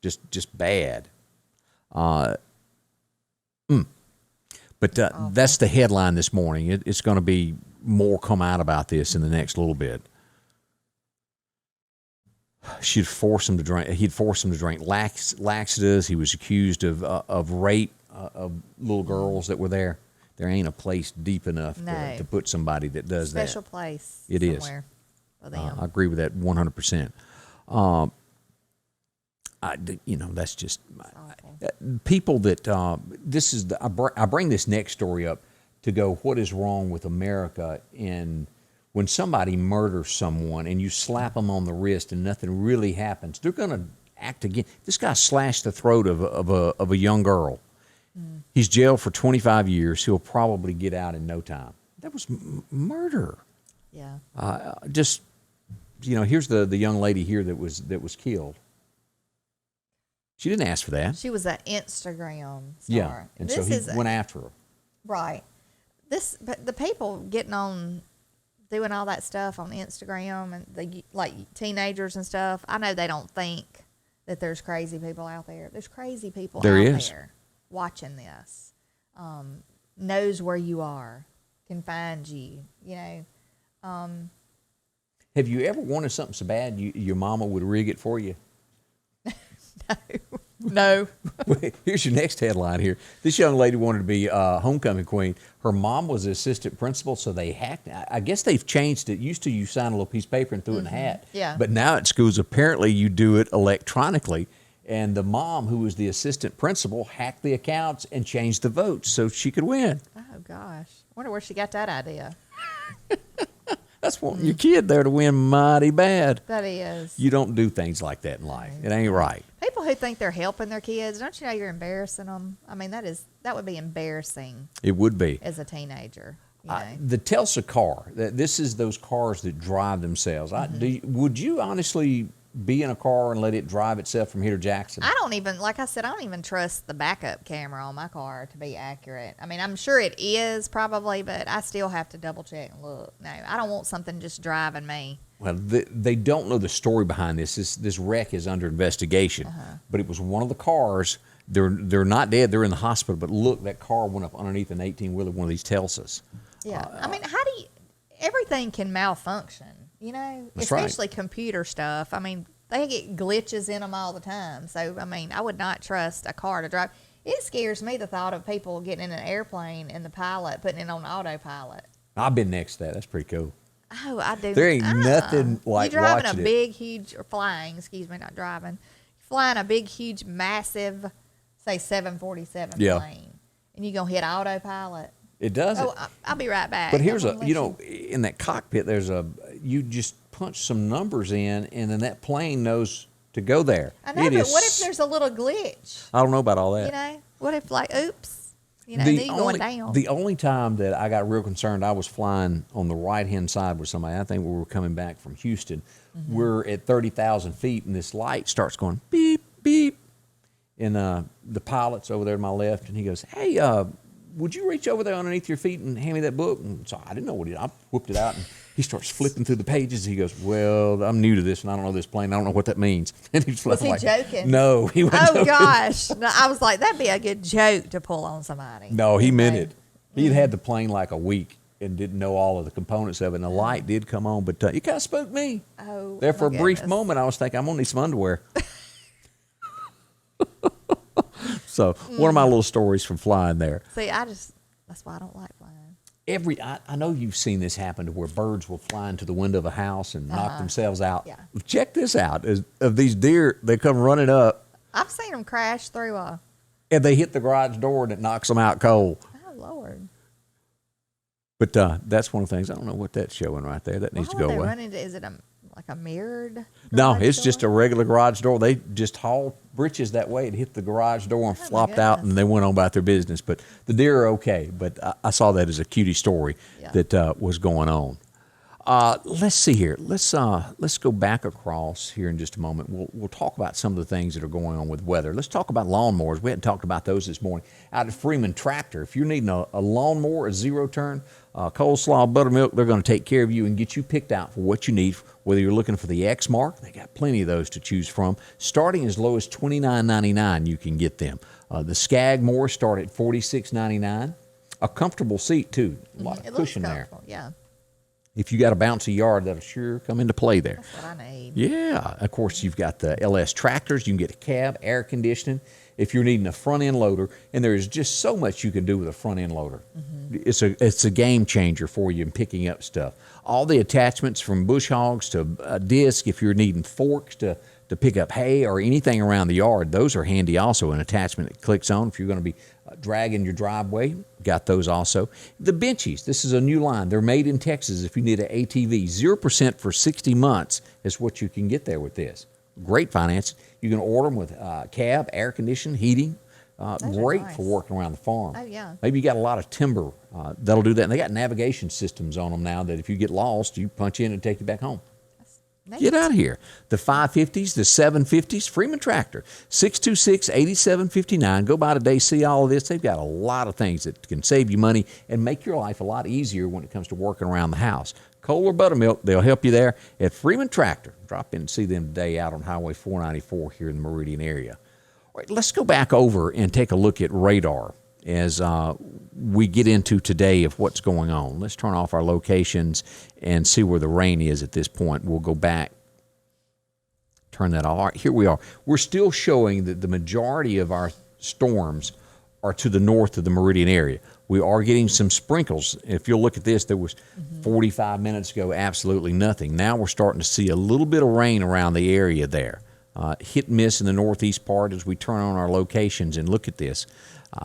Just bad. But that's the headline this morning. It's going to be more come out about this in the next little bit. He'd force him to drink laxatives. He was accused of rape of little girls that were there. There ain't a place deep enough to put somebody that does that. Special place. It is. For them. I agree with that 100%. That's just people that this is. I bring this next story up to go. What is wrong with America in when somebody murders someone and you slap them on the wrist and nothing really happens? They're going to act again. This guy slashed the throat of a young girl. He's jailed for 25 years. He'll probably get out in no time. That was murder. Yeah. Here's the young lady here that was killed. She didn't ask for that. She was an Instagram star. Yeah, and so he went after her. Right. But the people getting on, doing all that stuff on Instagram and like teenagers and stuff. I know they don't think that there's crazy people out there. There's crazy people out there watching this. Knows where you are, can find you. Have you ever wanted something so bad your mama would rig it for you? No. Here's your next headline here. This young lady wanted to be homecoming queen. Her mom was the assistant principal, so they hacked. I guess they've changed it. Used to you sign a little piece of paper and threw it in a hat. Yeah. But now at schools, apparently you do it electronically. And the mom, who was the assistant principal, hacked the accounts and changed the votes so she could win. Oh, gosh. Wonder where she got that idea. That's wanting your kid there to win mighty bad. That is. You don't do things like that in life. It ain't right. People who think they're helping their kids, don't you know you're embarrassing them? I mean, that would be embarrassing. It would be. As a teenager. The Telsa car, this is those cars that drive themselves. Would you honestly be in a car and let it drive itself from here to Jackson? I don't even trust the backup camera on my car to be accurate. I mean, I'm sure it is probably, but I still have to double check and look. No, I don't want something just driving me. Well, they don't know the story behind this. This wreck is under investigation, but it was one of the cars. They're not dead. They're in the hospital. But look, that car went up underneath an 18-wheeler, one of these Telsas. Yeah. I mean, everything can malfunction, especially computer stuff. I mean, they get glitches in them all the time. So, I mean, I would not trust a car to drive. It scares me, the thought of people getting in an airplane and the pilot putting it on autopilot. I've been next to that. That's pretty cool. Oh, I do. There ain't nothing like you're driving watching a big, huge, or flying, excuse me, not driving. Flying a big, huge, massive, say 747 plane. And you're going to hit autopilot. It does. Oh, I'll be right back. But here's in that cockpit, you just punch some numbers in, and then that plane knows to go there. I know, but what if there's a little glitch? I don't know about all that. What if, oops, going down? The only time that I got real concerned, I was flying on the right-hand side with somebody. I think we were coming back from Houston. We're at 30,000 feet, and this light starts going beep, beep. And the pilot's over there to my left, and he goes, hey, would you reach over there underneath your feet and hand me that book? And so I didn't know what I whipped it out, and he starts flipping through the pages. He goes, well, I'm new to this, and I don't know this plane. I don't know what that means. And he's Was he like, joking? No, he wasn't joking. Gosh. No, I was like, that'd be a good joke to pull on somebody. No, he meant it. He'd had the plane like a week and didn't know all of the components of it, and the light did come on, but it kind of spooked me. Oh, there for a brief goodness. moment, I was thinking, I'm going to need some underwear. So one of my little stories from flying there. See, that's why I don't like flying. I know you've seen this happen to where birds will fly into the window of a house and knock themselves out. Yeah. Check this out. Of these deer, they come running up. I've seen them crash through And they hit the garage door and it knocks them out cold. Oh, Lord. But that's one of the things. I don't know what that's showing right there. That needs to go away. Is it like a mirrored No, garage it's door? just a regular garage door. They just hauled britches that way and hit the garage door and flopped out, and they went on about their business. But the deer are okay. But I saw that as a cutie story that was going on. Let's see here. Let's go back across here in just a moment. We'll talk about some of the things that are going on with weather. Let's talk about lawnmowers. We hadn't talked about those this morning. Out at Freeman Tractor, if you're needing a lawnmower, a zero turn, coleslaw, buttermilk, they're going to take care of you and get you picked out for what you need. Whether you're looking for the X mark, they got plenty of those to choose from. Starting as low as $29.99, you can get them. The Skag mowers start at $46.99. A comfortable seat too, a lot of cushion there. Yeah. If you got a bouncy yard, that'll sure come into play there. That's what I need. Yeah. Of course, you've got the LS tractors. You can get a cab, air conditioning. If you're needing a front end loader, and there is just so much you can do with a front end loader. Mm-hmm. It's a game changer for you in picking up stuff. All the attachments from bush hogs to a disc. If you're needing forks to pick up hay or anything around the yard, those are handy also. An attachment that clicks on if you're going to be dragging your driveway, got those also. The benchies, this is a new line. They're made in Texas if you need an ATV. 0% for 60 months is what you can get there with this. Great finance. You can order them with cab, air conditioning, heating. Great nice. for working around the farm. Oh, yeah. Maybe you got a lot of timber. That'll do that. And they got navigation systems on them now that if you get lost, you punch in and take you back home. Nice. Get out of here. The 550s, the 750s, Freeman Tractor, 626-8759. Go by today, see all of this. They've got a lot of things that can save you money and make your life a lot easier when it comes to working around the house. Coal or buttermilk, they'll help you there at Freeman Tractor. Drop in and see them today out on Highway 494 here in the Meridian area. All right, let's go back over and take a look at radar as we get into today of what's going on. Let's turn off our locations and see where the rain is at this point. We'll go back, turn that off. All right, here we are. We're still showing that the majority of our storms are to the north of the Meridian area. We are getting some sprinkles. If you'll look at this, there was 45 minutes ago absolutely nothing. Now we're starting to see a little bit of rain around the area there. Hit and miss in the northeast part as we turn on our locations and look at this.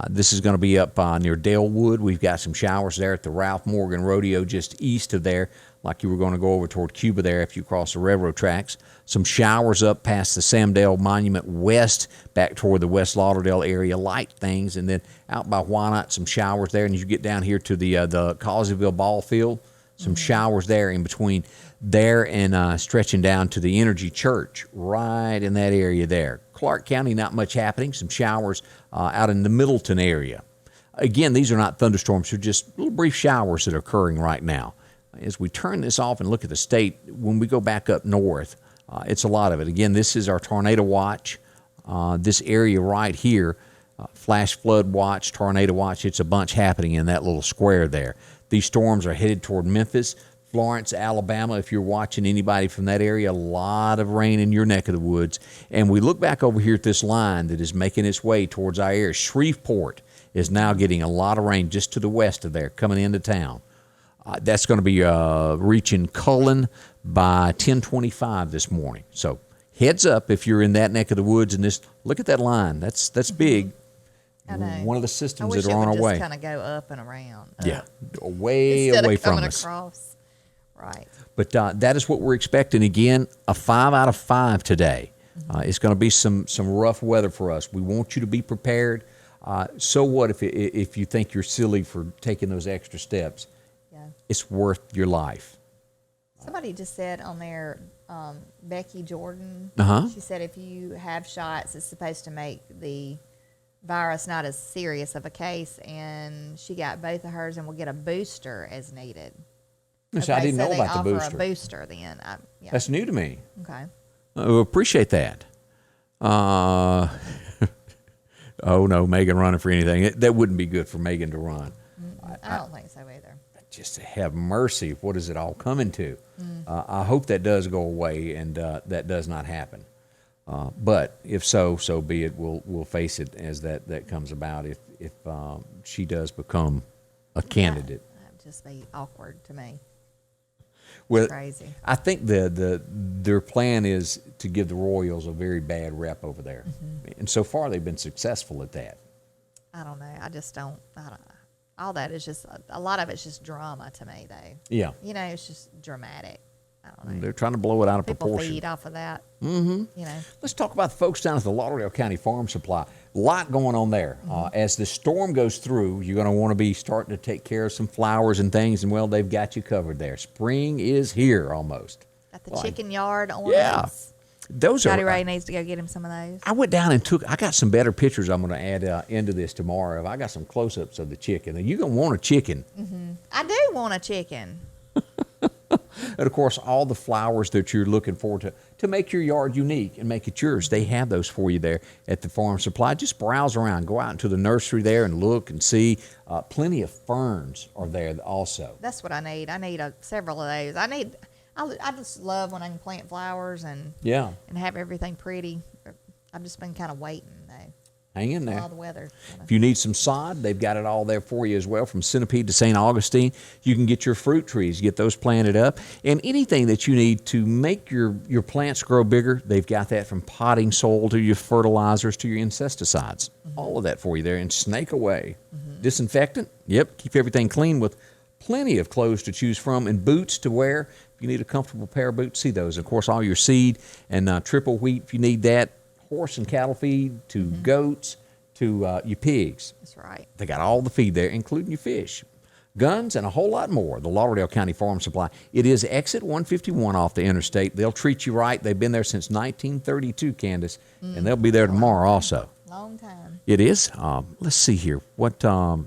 This is going to be up near Dalewood. We've got some showers there at the Ralph Morgan Rodeo just east of there, like you were going to go over toward Cuba there if you cross the railroad tracks. Some showers up past the Sam Dale Monument west, back toward the West Lauderdale area, light things. And then out by Wyandotte, some showers there. And as you get down here to the Causeyville ball field, some showers there in between there and stretching down to the Energy Church, right in that area there. Clark County, not much happening. Some showers out in the Middleton area. Again, these are not thunderstorms. They're just little brief showers that are occurring right now. As we turn this off and look at the state, when we go back up north, it's a lot of it. Again, this is our tornado watch. This area right here, flash flood watch, tornado watch, it's a bunch happening in that little square there. These storms are headed toward Memphis, Florence, Alabama. If you're watching anybody from that area, a lot of rain in your neck of the woods. And we look back over here at this line that is making its way towards our area. Shreveport is now getting a lot of rain just to the west of there, coming into town. That's going to be reaching Cullen by 10:25 this morning. So heads up if you're in that neck of the woods. And this, look at that line. That's big. I know. One of the systems I wish that are on our way. kind of go up and around. Yeah, way Instead away of coming from us. Across. Right. But that is what we're expecting. Again, a 5 out of 5 today. It's going to be some rough weather for us. We want you to be prepared. So what if you think you're silly for taking those extra steps? Yeah. It's worth your life. Somebody just said on there, Becky Jordan. Uh-huh. She said if you have shots, it's supposed to make the virus not as serious of a case, and she got both of hers and will get a booster as needed. So I didn't know about the they booster. offer a booster then. Yeah. That's new to me. Okay. Appreciate that. Oh, no, Megan running for anything. That wouldn't be good for Megan to run. I don't think so either. Just to have mercy, what is it all coming to? I hope that does go away and that does not happen. But if so be it. We'll face it as that comes about. If she does become a candidate, That would just be awkward to me. well, Crazy. I think their plan is to give the Royals a very bad rep over there, and so far they've been successful at that. I don't know. I don't. All that is just a lot of it's just drama to me, though. Yeah, It's just dramatic. I don't know. they're trying to blow it out of People proportion. feed off of that. Let's talk about the folks down at the Lauderdale County Farm Supply. A lot going on there. As the storm goes through, you're going to want to be starting to take care of some flowers and things, and, well, they've got you covered there. Spring is here almost. Got the chicken yard on. Yeah. Those Scotty are. Ray needs to go get him some of those. I went down and I got some better pictures I'm going to add into this tomorrow. I got some close-ups of the chicken. And you're going to want a chicken. I do want a chicken. And, of course, all the flowers that you're looking for to make your yard unique and make it yours, they have those for you there at the Farm Supply. Just browse around. Go out into the nursery there and look and see. Plenty of ferns are there also. That's what I need. I need several of those. I just love when I can plant flowers and have everything pretty. I've just been kind of waiting, though. Hang in there. All the weather. If you need some sod, they've got it all there for you as well. From Centipede to St. Augustine, you can get your fruit trees, get those planted up. And anything that you need to make your plants grow bigger, they've got that, from potting soil to your fertilizers to your insecticides. All of that for you there. And snake away. Disinfectant, keep everything clean with plenty of clothes to choose from and boots to wear. If you need a comfortable pair of boots, see those. Of course, all your seed and triple wheat if you need that. Horse and cattle feed to goats to your pigs. That's right. They got all the feed there, including your fish, guns, and a whole lot more. The Lauderdale County Farm Supply. It is exit 151 off the interstate. They'll treat you right. They've been there since 1932, Candace, and they'll be there tomorrow also. Long time. It is. Let's see here. What, to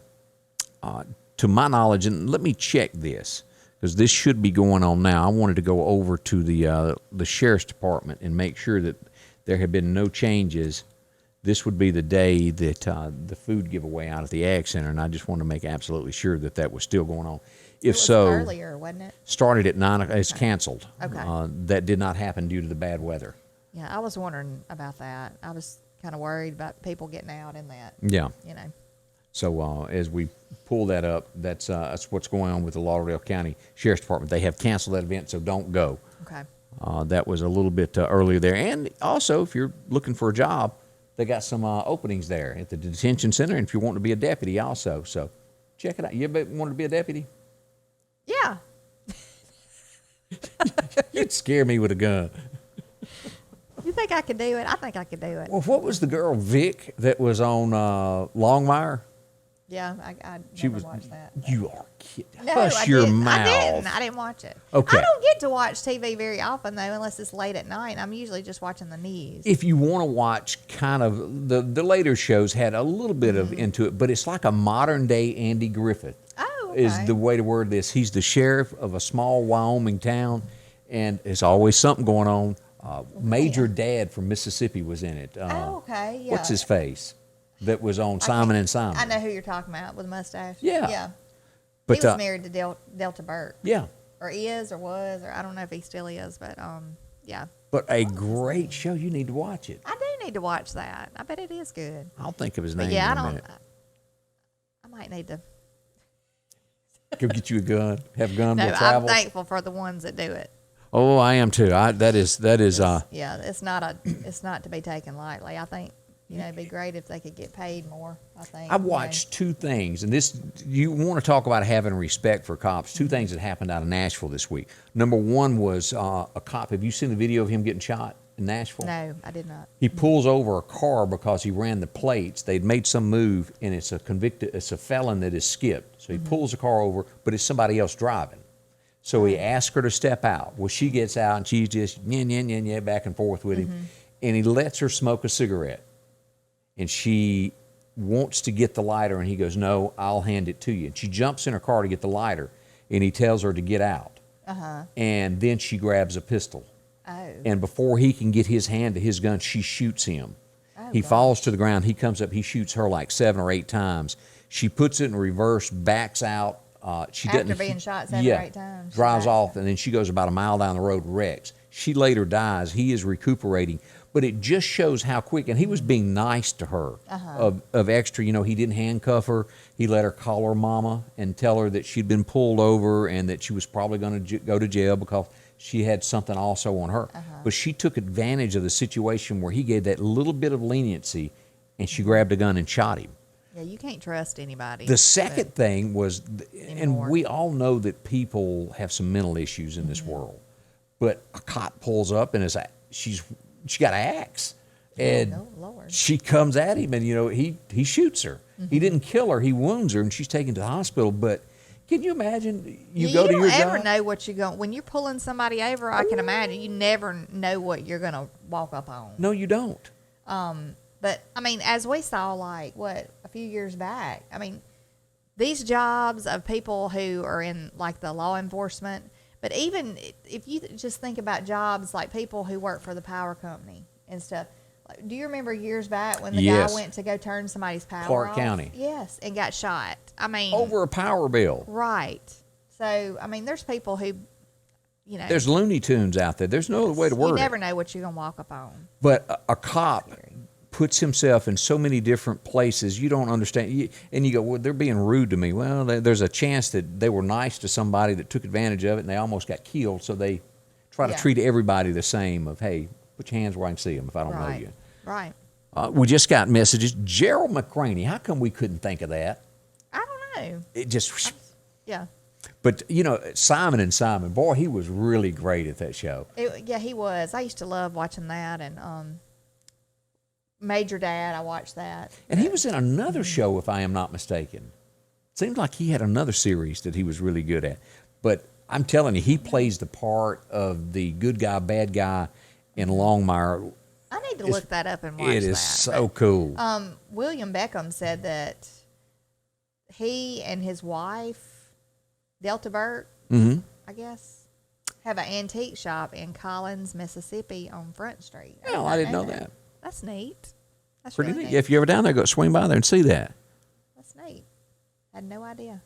my knowledge, and let me check this, because this should be going on now. I wanted to go over to the Sheriff's Department and make sure that there have been no changes. This would be the day that the food giveaway out at the Ag Center, and I just wanted to make absolutely sure that was still going on. If so, earlier, wasn't it? Started at 9 o'clock. It's canceled. Okay. That did not happen due to the bad weather. Yeah, I was wondering about that. I was kind of worried about people getting out in that. Yeah. So as we pull that up, that's what's going on with the Lauderdale County Sheriff's Department. They have canceled that event, so don't go. Okay. That was a little bit earlier there. And also, if you're looking for a job, they got some openings there at the detention center, and if you want to be a deputy also. So check it out. You ever wanted to be a deputy? Yeah. You'd scare me with a gun. You think I could do it? I think I could do it. Well, what was the girl, Vic, that was on Longmire? Yeah, I never watched that. You are kidding. No, Hush I your didn't. mouth. I didn't watch it. Okay. I don't get to watch TV very often, though, unless it's late at night. I'm usually just watching the news. If you want to watch kind of the later shows had a little bit of into it, but it's like a modern day Andy Griffith. Oh, okay. Is the way to word this. He's the sheriff of a small Wyoming town, and there's always something going on. Major Dad from Mississippi was in it. Okay, yeah. What's his face? That was on Simon and Simon. I know who you're talking about with a mustache. Yeah. Yeah. But, he was married to Delta Burke. Yeah. Or is, or was, or I don't know if he still is, but yeah. But a great show. You need to watch it. I do need to watch that. I bet it is good. I'll think of his name But yeah, in a minute. I might need to. Go get you a gun. Have a gun. No, We'll travel. I'm thankful for the ones that do it. Oh, I am too. That is. Yeah, it's not to be taken lightly. I think it'd be great if they could get paid more. I think I watched two things, and this, you want to talk about having respect for cops. Two things that happened out of Nashville this week. Number one was a cop. Have you seen the video of him getting shot in Nashville? No, I did not. He pulls over a car because he ran the plates. They'd made some move, and it's a felon that is skipped. So he pulls the car over, but it's somebody else driving. So he asks her to step out. Well, she gets out, and she's just back and forth with him. And he lets her smoke a cigarette. And she wants to get the lighter, and he goes, "No, I'll hand it to you." And she jumps in her car to get the lighter, and he tells her to get out. And then she grabs a pistol. And before he can get his hand to his gun, she shoots him. He falls to the ground. He comes up. He shoots her like 7 or 8 times. She puts it in reverse, backs out. After being shot 7 or 8 times. Drives off, and then she goes about a mile down the road, wrecks. She later dies. He is recuperating. But it just shows how quick, and he was being nice to her of extra. You know, he didn't handcuff her. He let her call her mama and tell her that she'd been pulled over and that she was probably going to go to jail because she had something also on her. But she took advantage of the situation where he gave that little bit of leniency, and she grabbed a gun and shot him. Yeah, you can't trust anybody. The second thing was, and we all know that people have some mental issues in this world, but a cop pulls up and she got an axe, and she comes at him, and he shoots her. He didn't kill her; he wounds her, and she's taken to the hospital. But can you imagine? You go to your job. You don't ever know what you're going when you're pulling somebody over. I can imagine you never know what you're going to walk up on. No, you don't. But I mean, as we saw, like a few years back, I mean, these jobs of people who are in like the law enforcement. But even if you just think about jobs like people who work for the power company and stuff, like, do you remember years back when the guy went to go turn somebody's power Clark off? County. Yes, and got shot. I mean, over a power bill. Right. So, I mean, there's people who, there's Looney Tunes out there. There's no other way to word it. You never know what you're going to walk up on. But a cop puts himself in so many different places you don't understand, and you go, well, they're being rude to me. Well, there's a chance that they were nice to somebody that took advantage of it, and they almost got killed. So they try to treat everybody the same. Of hey, put your hands where I can see them if I don't know you. Right. We just got messages. Gerald McCraney. How come we couldn't think of that? I don't know. It just yeah. But Simon and Simon, boy, he was really great at that show. Yeah, he was. I used to love watching that, and Major Dad, I watched that. And he was in another show, if I am not mistaken. Seems like he had another series that he was really good at. But I'm telling you, he plays the part of the good guy, bad guy in Longmire. I need to look that up and watch that. It is so cool. William Beckham said that he and his wife, Delta Burke, I guess, have an antique shop in Collins, Mississippi on Front Street. Well, I didn't know that. That's neat. That's pretty really neat. If you're ever down there, go swing by there and see that. That's neat. I had no idea.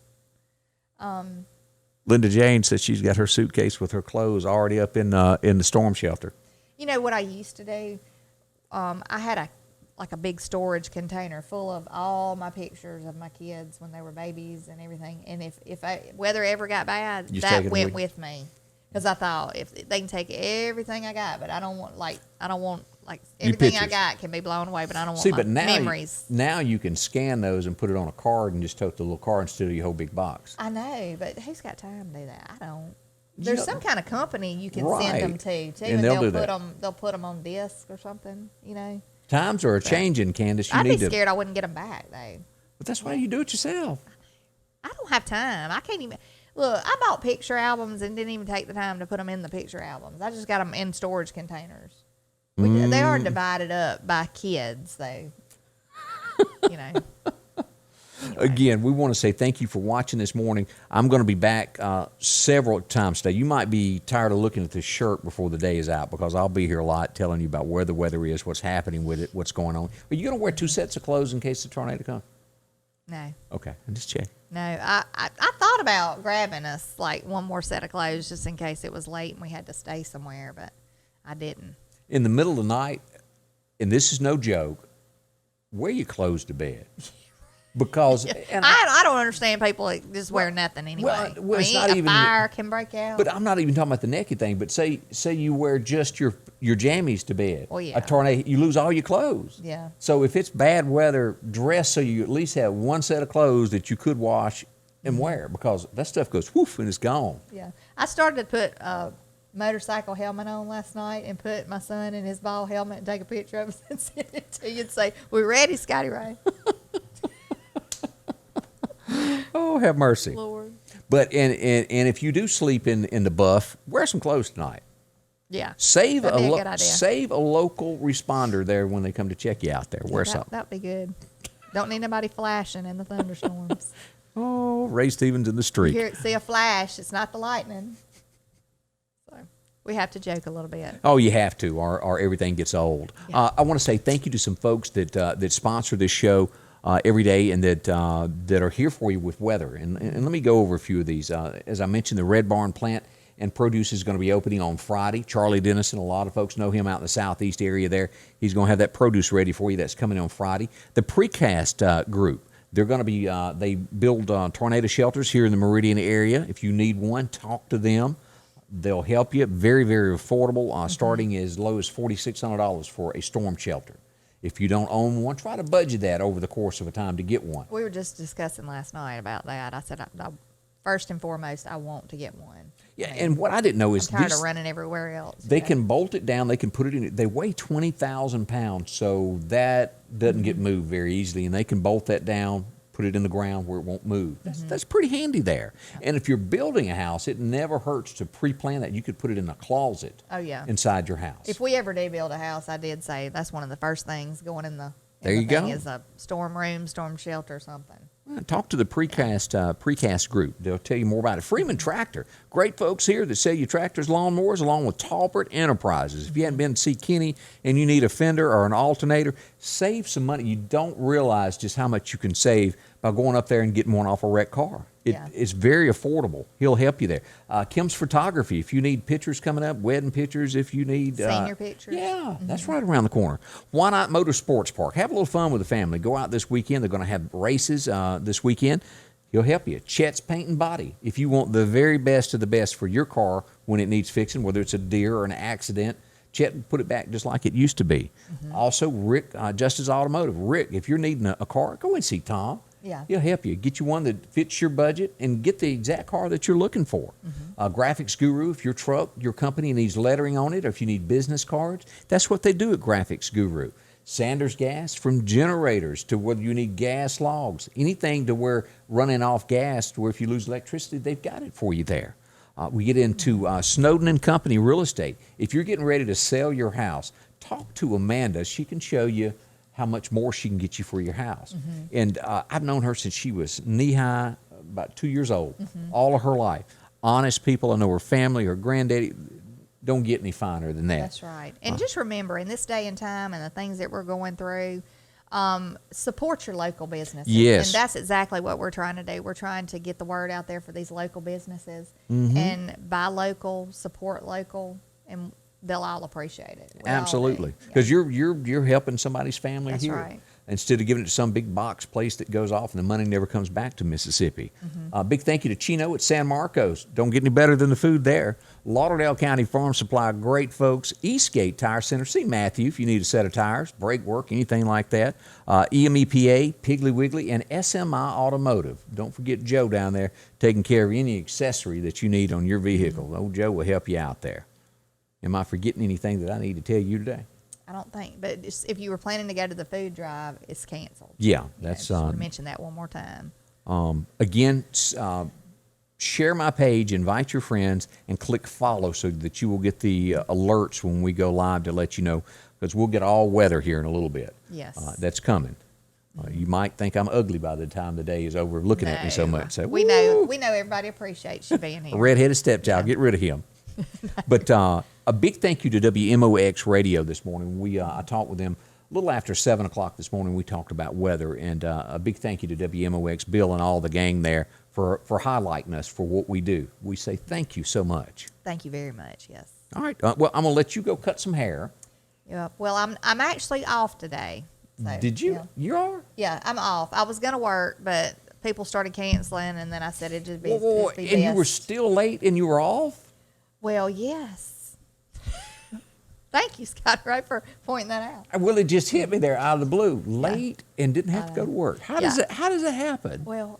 Linda Jane says she's got her suitcase with her clothes already up in the storm shelter. You know what I used to do? I had a big storage container full of all my pictures of my kids when they were babies and everything. And if weather ever got bad, that went with me. Because I thought if they can take everything I got, but I don't want everything I got can be blown away, but I don't want memories. Now you can scan those and put it on a card and just tote the little card instead of your whole big box. I know, but who's got time to do that? I don't. There's some kind of company you can send them to, too, and they'll put them on disc or something, Times are changing, Candace. I'd be scared I wouldn't get them back, though. But that's why you do it yourself. I don't have time. I can't even. Look, I bought picture albums and didn't even take the time to put them in the picture albums. I just got them in storage containers. They are divided up by kids, though. Anyway. Again, we want to say thank you for watching this morning. I'm going to be back several times today. You might be tired of looking at this shirt before the day is out because I'll be here a lot telling you about where the weather is, what's happening with it, what's going on. Are you going to wear 2 sets of clothes in case the tornado comes? No. Okay, I'm just checking. No, I thought about grabbing us like one more set of clothes just in case it was late and we had to stay somewhere, but I didn't. In the middle of the night, and this is no joke, wear your clothes to bed. Because I don't understand people that just wear nothing anyway. Well, it's not even fire can break out. But I'm not even talking about the naked thing. But say you wear just your jammies to bed. Well, yeah. A tornado, you lose all your clothes. Yeah. So if it's bad weather, dress so you at least have one set of clothes that you could wash and wear because that stuff goes whoof and it's gone. Yeah. I started to put a motorcycle helmet on last night and put my son in his ball helmet and take a picture of it and send it to you and say, "We're ready, Scotty Ray." Oh, have mercy. Lord. But and if you do sleep in the buff, wear some clothes tonight. Yeah. Save a local responder there when they come to check you out there. Wear something. That'd be good. Don't need nobody flashing in the thunderstorms. Oh, Ray Stevens in the street. See a flash. It's not the lightning. So we have to joke a little bit. Oh, you have to, or everything gets old. Yeah. I want to say thank you to some folks that sponsor this show every day and that are here for you with weather. And let me go over a few of these. As I mentioned, the Red Barn plant and produce is going to be opening on Friday. Charlie Dennison, a lot of folks know him out in the southeast area there. He's going to have that produce ready for you. That's coming on Friday. The Precast Group. They're going to be, they build tornado shelters here in the Meridian area. If you need one, talk to them. They'll help you. Very, very affordable, starting as low as $4,600 for a storm shelter. If you don't own one, try to budget that over the course of a time to get one. We were just discussing last night about that. I said, first and foremost, I want to get one. Yeah, and what I didn't know is I'm tired of running everywhere else. They can bolt it down. They can put it in. They weigh 20,000 pounds, so that doesn't get moved very easily. And they can bolt that down, put it in the ground where it won't move. That's pretty handy there. Yeah. And if you're building a house, it never hurts to pre-plan that. You could put it in a closet. Oh, yeah. Inside your house. If we ever do build a house, I did say that's one of the first things going in the. There you go. Is a storm room, storm shelter, something. Talk to the Precast Group. They'll tell you more about it. Freeman Tractor. Great folks here that sell you tractors, lawnmowers, along with Talbert Enterprises. If you hadn't been to see Kenny and you need a fender or an alternator, save some money. You don't realize just how much you can save by going up there and getting one off a wrecked car. It's very affordable. He'll help you there. Kim's Photography. If you need pictures coming up, wedding pictures, if you need... Senior pictures. Yeah, that's right around the corner. Why Not Motorsports Park? Have a little fun with the family. Go out this weekend. They're going to have races this weekend. He'll help you. Chet's Paint and Body. If you want the very best of the best for your car when it needs fixing, whether it's a deer or an accident, Chet will put it back just like it used to be. Also, Rick, Justice Automotive. Rick, if you're needing a car, go and see Tom. Yeah. He'll help you. Get you one that fits your budget and get the exact car that you're looking for. Graphics Guru, if your truck, your company needs lettering on it, or if you need business cards, that's what they do at Graphics Guru. Sanders Gas, from generators to whether you need gas logs, anything to where running off gas to where if you lose electricity, they've got it for you there. We get into Snowden and Company Real Estate. If you're getting ready to sell your house, talk to Amanda. She can show you how much more she can get you for your house. And I've known her since she was knee-high, about 2 years old, all of her life. Honest people. I know her family, her granddaddy. Don't get any finer than that. That's right. And just remember, in this day and time and the things that we're going through, support your local businesses. Yes. And that's exactly what we're trying to do. We're trying to get the word out there for these local businesses. And buy local, support local, and they'll all appreciate it. Absolutely, because you're helping somebody's family. That's here right. Instead of giving it to some big box place that goes off and the money never comes back to Mississippi. Big thank you to Chino at San Marcos. Don't get any better than the food there. Lauderdale County Farm Supply, great folks. Eastgate Tire Center. See Matthew if you need a set of tires, brake work, anything like that. EMEPA, Piggly Wiggly, and SMI Automotive. Don't forget Joe down there taking care of any accessory that you need on your vehicle. Old Joe will help you out there. Am I forgetting anything that I need to tell you today? I don't think, but if you were planning to go to the food drive, it's canceled. Yeah, that's. Just want to mention that one more time. Again, share my page, invite your friends, and click follow so that you will get the alerts when we go live to let you know, because we'll get all weather here in a little bit. Yes, that's coming. You might think I'm ugly by the time the day is over, looking at me so much. Say, we know everybody appreciates you being here. A redheaded stepchild, get rid of him. But a big thank you to WMOX Radio this morning. I talked with them a little after 7 o'clock this morning. We talked about weather, and a big thank you to WMOX, Bill and all the gang there for highlighting us for what we do. We say thank you so much. Thank you very much, yes. All right. Well, I'm going to let you go cut some hair. Yeah. Well, I'm actually off today. So, Did you? Yeah. You are? Yeah, I'm off. I was going to work, but people started canceling, and then I said it'd just be, Whoa, it'd be and best. you were still late and you were off? Well, yes. Thank you, Scott, right, for pointing that out. Well, it just hit me there out of the blue. Late and didn't have to go to work. How does it happen? Well,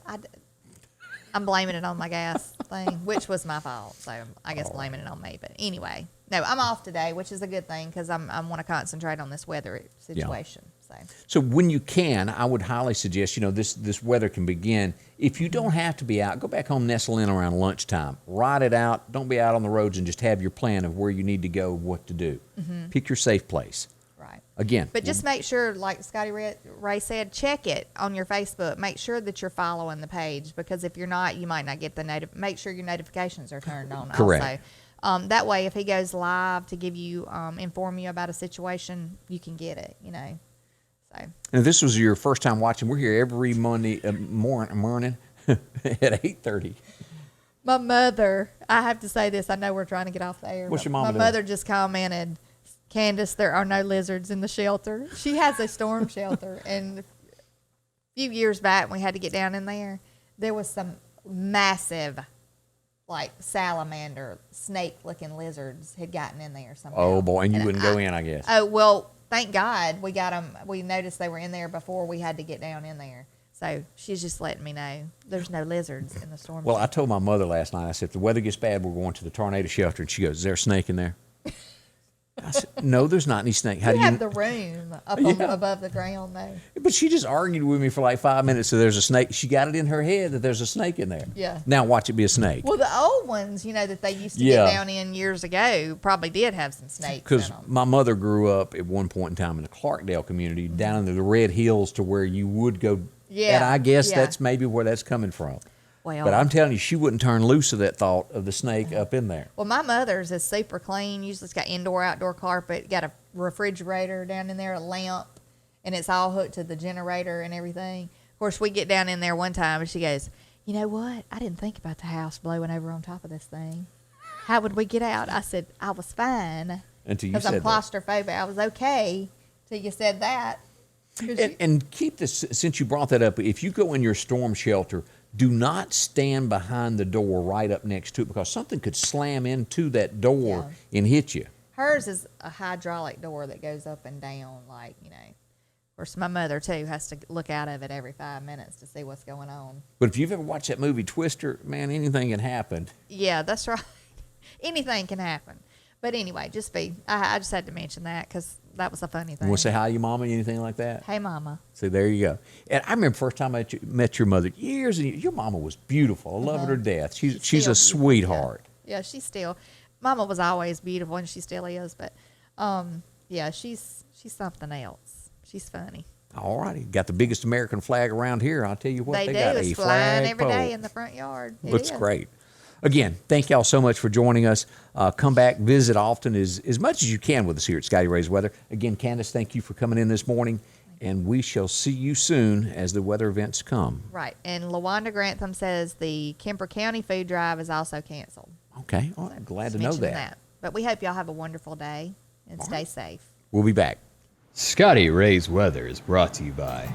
I'm blaming it on my gas thing, which was my fault. So I guess blaming it on me. But anyway, no, I'm off today, which is a good thing because I want to concentrate on this weather situation. So when you can, I would highly suggest, this weather can begin. If you don't have to be out, go back home, nestle in around lunchtime. Ride it out. Don't be out on the roads and just have your plan of where you need to go, what to do. Pick your safe place. Right. Again. But just make sure, like Scotty Ray said, check it on your Facebook. Make sure that you're following the page, because if you're not, you might not get the make sure your notifications are turned on. Correct. Also, that way, if he goes live to give you inform you about a situation, you can get it. So. And if this was your first time watching, we're here every Monday morning at 8:30. My mother, I have to say this. I know we're trying to get off the air. What's your mama My doing? mother just commented, Candace, there are no lizards in the shelter. She has a storm shelter. And a few years back, when we had to get down in there, there was some massive, like, salamander, snake-looking lizards had gotten in there somehow. Oh, boy. And you wouldn't go in, I guess. Oh, well, thank God we got them. We noticed they were in there before we had to get down in there. So she's just letting me know there's no lizards in the storm Well, shelter. I told my mother last night, I said, if the weather gets bad, we're going to the tornado shelter. And she goes, is there a snake in there? I said, no, there's not any snake. How We do you have the room up above the ground, though. But she just argued with me for like 5 minutes. So there's a snake. She got it in her head that there's a snake in there. Yeah. Now watch it be a snake. Well, the old ones, that they used to Yeah. get down in years ago, probably did have some snakes in Because them. my mother grew up at one point in time in the Clarkdale community, down in the Red Hills, to where you would go. Yeah. And I guess Yeah. that's maybe where that's coming from. Well, But I'm telling you, she wouldn't turn loose of that thought of the snake up in there. Well, my mother's is super clean. Usually it's got indoor, outdoor carpet, got a refrigerator down in there, a lamp, and it's all hooked to the generator and everything. Of course, we get down in there one time, and she goes, you know what? I didn't think about the house blowing over on top of this thing. How would we get out? I said, I was fine. Until you Because I'm said that. claustrophobic. I was okay till you said that. 'Cause And keep this, since you brought that up, if you go in your storm shelter, do not stand behind the door right up next to it, because something could slam into that door and hit you. hers is a hydraulic door that goes up and down, Of course, my mother, too, has to look out of it every 5 minutes to see what's going on. But if you've ever watched that movie Twister, man, anything can happen. Yeah, that's right. Anything can happen. But anyway, I just had to mention that because that was a funny thing. You want to say hi to your mama, anything like that? Hey, Mama. See, there you go. And I remember first time I met your mother years and years. Your mama was beautiful. I love her to death. She's still a sweetheart. Yeah, she's still. Mama was always beautiful, and she still is. But, yeah, she's something else. She's funny. All righty. Got the biggest American flag around here. I'll tell you what, They do. got It's a flying flag every pole. day in the front yard. It Looks is. great. Again, thank y'all so much for joining us. Come back, visit often as much as you can with us here at Scotty Ray's Weather. Again, Candace, thank you for coming in this morning, and we shall see you soon as the weather events come. Right. And LaWanda Grantham says the Kemper County food drive is also canceled. Okay. All right. Glad to know Mention that. But we hope y'all have a wonderful day and stay safe. We'll be back. Scotty Ray's Weather is brought to you by